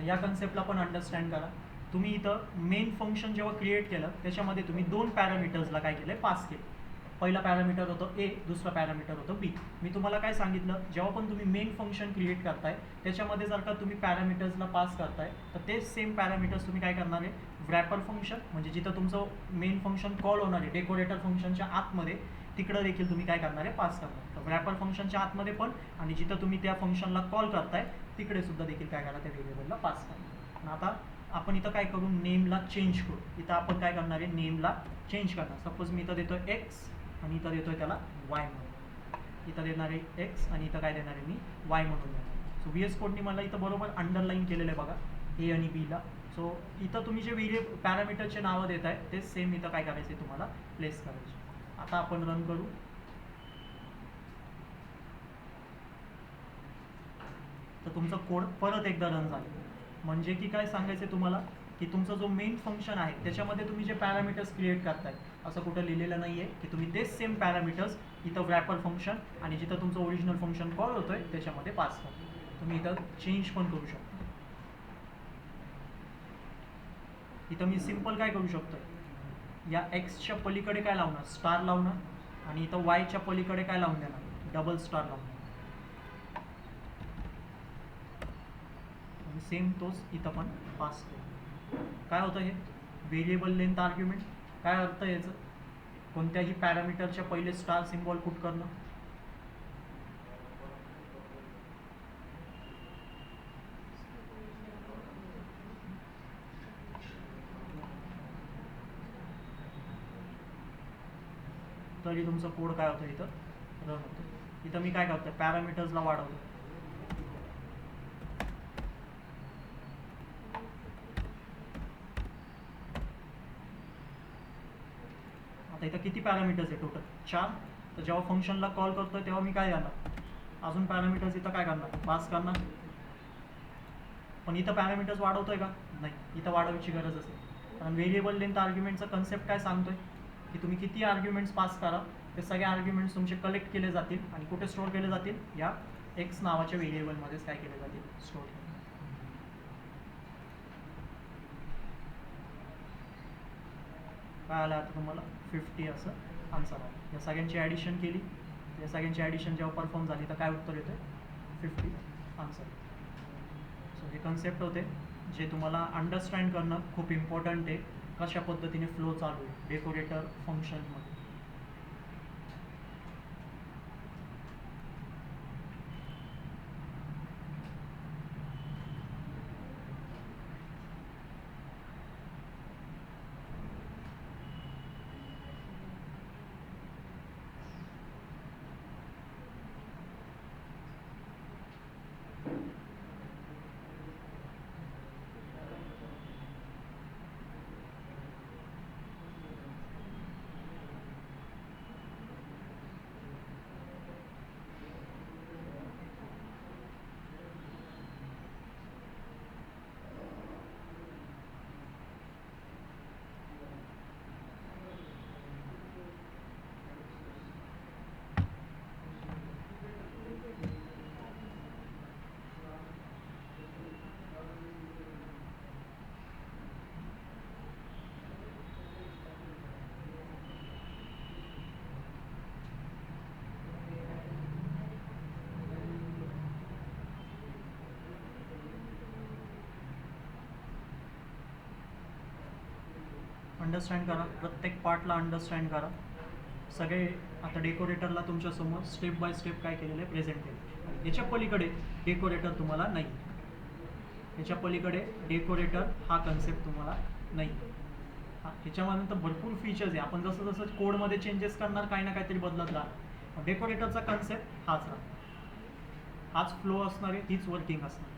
तर या कन्सेप्टला पण अंडरस्टँड करा. तुम्ही इथं मेन फंक्शन जेव्हा क्रिएट केलं त्याच्यामध्ये तुम्ही 2 पॅरामीटर्सला काय केलं, पास केलं. पहिला पॅरामीटर होतं ए, दुसरा पॅरामीटर होतं बी. मी तुम्हाला काय सांगितलं, जेव्हा पण तुम्ही मेन फंक्शन क्रिएट करताय त्याच्यामध्ये जर का तुम्ही पॅरामीटर्सला पास करताय तर तेच सेम पॅरामीटर्स तुम्ही काय करणार आहे, व्रॅपर फंक्शन म्हणजे जिथं तुमचं मेन फंक्शन कॉल होणार आहे डेकोरेटर फंक्शनच्या आतमध्ये, तिकडं देखील तुम्ही काय करणार आहे, पास करणार. तर व्रॅपर फंक्शनच्या आतमध्ये पण आणि जिथं तुम्ही त्या फंक्शनला कॉल करताय तिकडे सुद्धा देखील काय करा, त्या व्हेरिएबलला पास करा. आता आपण इथं काय करू, नेमला चेंज करू. इथं आपण काय करणार आहे, नेमला चेंज करणार. सपोज मी इथं देतो एक्स आणि इथं देतोय त्याला वाय म्हणून. इथं देणार आहे एक्स आणि इथं काय देणार आहे मी, वाय म्हणून देणार. सो व्ही एस कोडनी मला इथं बरोबर अंडरलाईन केलेलं आहे बघा, ए आणि बीला. सो इथं तुम्ही जे पॅरामीटरचे नावं देत आहे ते सेम इथं काय करायचे, तुम्हाला प्लेस करायचे. आता आपण रन करू. तर तुमचं कोड परत एकदा रन झालं. म्हणजे की काय सांगायचं तुम्हाला, की तुमचा जो मेन फंक्शन आहे त्याच्यामध्ये तुम्ही जे पॅरामीटर्स क्रिएट करताय असं कुठं लिहिलेलं नाही आहे की तुम्ही तेच सेम पॅरामीटर्स इथं व्रॅपर फंक्शन आणि जिथं तुमचं ओरिजिनल फंक्शन कॉल होतोय त्याच्यामध्ये पास करा. तुम्ही इथं चेंज पण करू शकता. इथं मी सिम्पल काय करू शकतो, या एक्सच्या पलीकडे काय लावणार, स्टार लावणार आणि इथं वायच्या पलीकडे काय लावून देणार, डबल स्टार लावणार. आणि सेम तोच इथं पण पास करू. काय होतं हे, व्हेरिएबल लेंथ आर्ग्युमेंट. काय अर्थ याचं, कोणत्याही पॅरामीटरच्या पहिले स्टार सिम्बॉल पुट करणं. तरी तुमचं कोड काय होतं, इथं रन होतं. इथं मी काय करतो, पॅरामीटर्सला वाढवतो. आता इथं किती पॅरामीटर्स आहे टोटल, 4. तर जेव्हा फंक्शनला कॉल करतोय तेव्हा मी काय करणार, अजून पॅरामीटर्स इथं काय करणार, पास करणार. पण इथं पॅरामीटर्स वाढवतोय का, नाही, इथं वाढवायची गरज असेल. कारण व्हेरिएबल लेंथ आर्ग्युमेंटचा कन्सेप्ट काय सांगतोय, की तुम्ही किती आर्ग्युमेंट्स पास करा ते सगळे आर्ग्युमेंट्स तुमचे कलेक्ट केले जातील आणि कुठे स्टोअर केले जातील, या एक्स नावाच्या व्हेरिएबलमध्येच काय केले जातील, स्टोअर केले. काय आलं आता तुम्हाला, 50 असं आन्सर आलं. या सगळ्यांची ॲडिशन केली, या सगळ्यांची ॲडिशन जेव्हा परफॉर्म झाली तर काय उत्तर येतं, 50 आन्सर. सो हे कन्सेप्ट होते जे तुम्हाला अंडरस्टँड करणं खूप इम्पॉर्टंट आहे, कशा पद्धतीने फ्लो चालू आहे डेकोरेटर फंक्शनमध्ये. अंडरस्टँड करा, प्रत्येक पार्टला अंडरस्टँड करा. सगळे आता डेकोरेटरला तुमच्यासमोर स्टेप बाय स्टेप काय केलेलं आहे, प्रेझेंट केलं. याच्या पलीकडे डेकोरेटर तुम्हाला नाही, याच्या पलीकडे डेकोरेटर हा कन्सेप्ट तुम्हाला नाही. ह्याच्यामध्ये तर भरपूर फीचर्स आहे, आपण जसं जसं कोडमध्ये चेंजेस करणार काही ना काहीतरी बदलत राहणार. डेकोरेटरचा कन्सेप्ट हाच राहणार, हाच फ्लो असणार आहे, हीच वर्किंग असणार.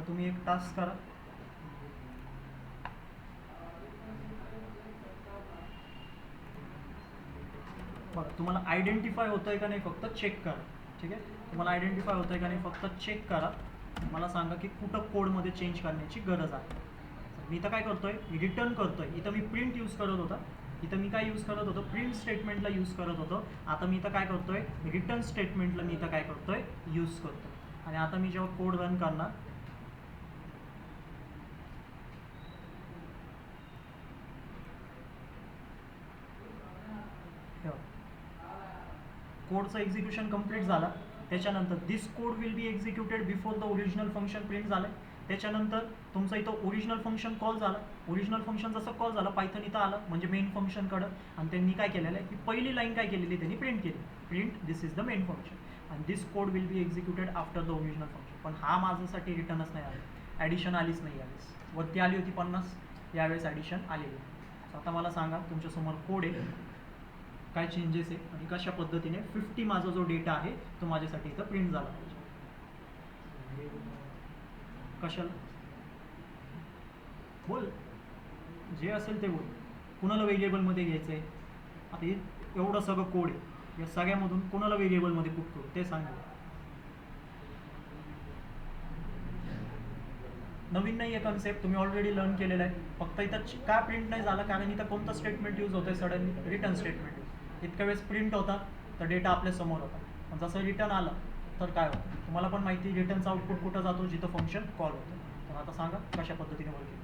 आता तुम्ही एक टास्क करा. बघा तुम्हाला आयडेंटिफाय होतंय का नाही फक्त चेक करा. ठीक आहे, तुम्हाला आयडेंटिफाय होतंय का नाही फक्त चेक करा. मला सांगा की कुठं कोडमध्ये चेंज करण्याची गरज आहे. मी इथं काय करतोय, रिटर्न करतोय. इथं मी प्रिंट यूज करत होता, इथं मी काय यूज करत होतो, प्रिंट स्टेटमेंटला यूज करत होतो. आता मी इथं काय करतोय, रिटर्न स्टेटमेंटला मी इथं काय करतोय, यूज करतोय. आणि आता मी जेव्हा कोड रन करणार, कोडचं एक्झिक्युशन कंप्लीट झालं. त्याच्यानंतर this code will be executed before the original function print झालं. त्याच्यानंतर तुमचं इथं ओरिजिनल फंक्शन कॉल झालं. ओरिजिनल फंक्शन जसं कॉल झालं, पायथन इथं आलं म्हणजे मेन फंक्शनकडं. आणि त्यांनी काय केलेलं आहे की पहिली लाईन काय केलेली, त्यांनी प्रिंट केली, print this is the main function आणि this code will be executed after the original function. पण हा माझ्यासाठी रिटर्नच नाही आला, ॲडिशन आलीच नाही. यावेळेस वरती आली होती 50, यावेळेस ॲडिशन आलेली. आता मला सांगा, तुमच्यासमोर कोड आहे, काय चेंजेस आहे आणि कशा पद्धतीने 50 माझा जो डेटा आहे तो माझ्यासाठी इथं प्रिंट झाला पाहिजे. कशाला बोल, जे असेल ते बोल. कुणाला व्हेरिएबलमध्ये घ्यायचं आहे? आता हे एवढं सगळं कोड आहे, या सगळ्यामधून कोणाला व्हेरिएबलमध्ये पुट करू ते सांग. नवीन नाही आहे कन्सेप्ट, तुम्ही ऑलरेडी लर्न केलेलं आहे. फक्त इथं का प्रिंट नाही झालं, कारण इथं कोणतं स्टेटमेंट यूज होतं आहे, सडनली रिटर्न स्टेटमेंट. इतक्या वेळेस प्रिंट होता तर डेटा आपल्या समोर होता, पण जसं रिटर्न आलं तर काय होतं तुम्हाला पण माहिती. रिटर्नचा आउटपुट कुठं जातो, जिथं फंक्शन कॉल होतं. तर आता सांगा कशा पद्धतीने वर्क केलं.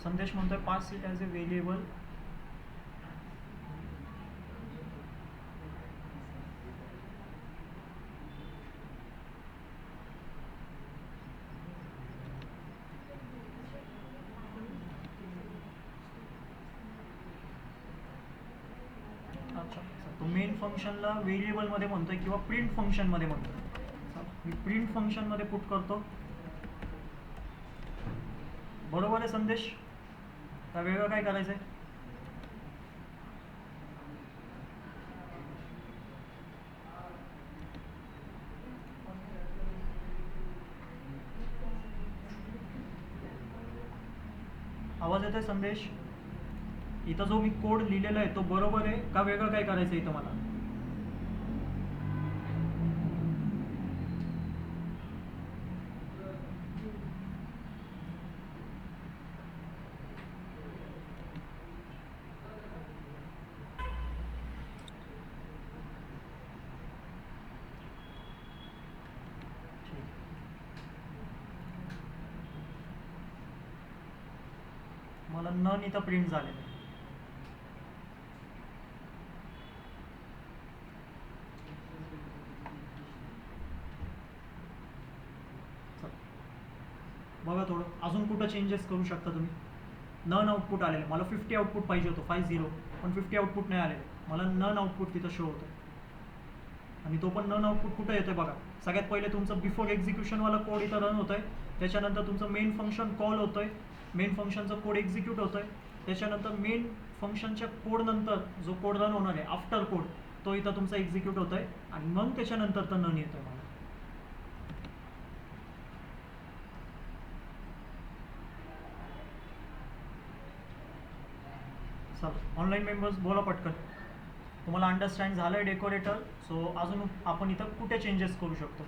संदेश म्हणतोय pass it as a variable. अच्छा, तो मेन फंक्शनला व्हेरिएबलमध्ये म्हणतोय किंवा प्रिंट फंक्शनमध्ये म्हणतोय. मी प्रिंट फंक्शनमध्ये पुट करतो. बरोबर आहे संदेश, का वेगळं काय करायचं आहे? आवाज येतोय संदेश? इथं जो मी कोड लिहिलेला आहे तो बरोबर आहे का वेगळं काय करायचं आहे इथं मला? मला नन इथं प्रिंट झालेलं आहे. बघा थोडं अजून कुठं चेंजेस करू शकता तुम्ही. नन आउटपुट आलेलं, मला 50 आउटपुट पाहिजे होतं, 50, पण 50 आउटपुट नाही आलेलं. मला नन आउटपुट तिथं शो होतं. आणि तो पण नन आउटपुट कुठं येतोय बघा. सगळ्यात पहिले तुमचं बिफोर एक्झिक्युशनवाला कोड इथं रन होतोय. त्याच्यानंतर तुमचं मेन फंक्शन कॉल होतोय, मेन फंक्शनचं कोड एक्झिक्यूट होतोय. त्याच्यानंतर मेन फंक्शनच्या कोड नंतर जो कोड रन होणार आहे आफ्टर कोड, तो इथं तुमचा एक्झिक्यूट होतोय आणि मग त्याच्यानंतर तर नन येतोय मला. चला ऑनलाईन मेंबर्स बोला पटकन, तुम्हाला अंडरस्टँड झालं आहे डेकोरेटर. सो अजून आपण इथं कुठे चेंजेस करू शकतो?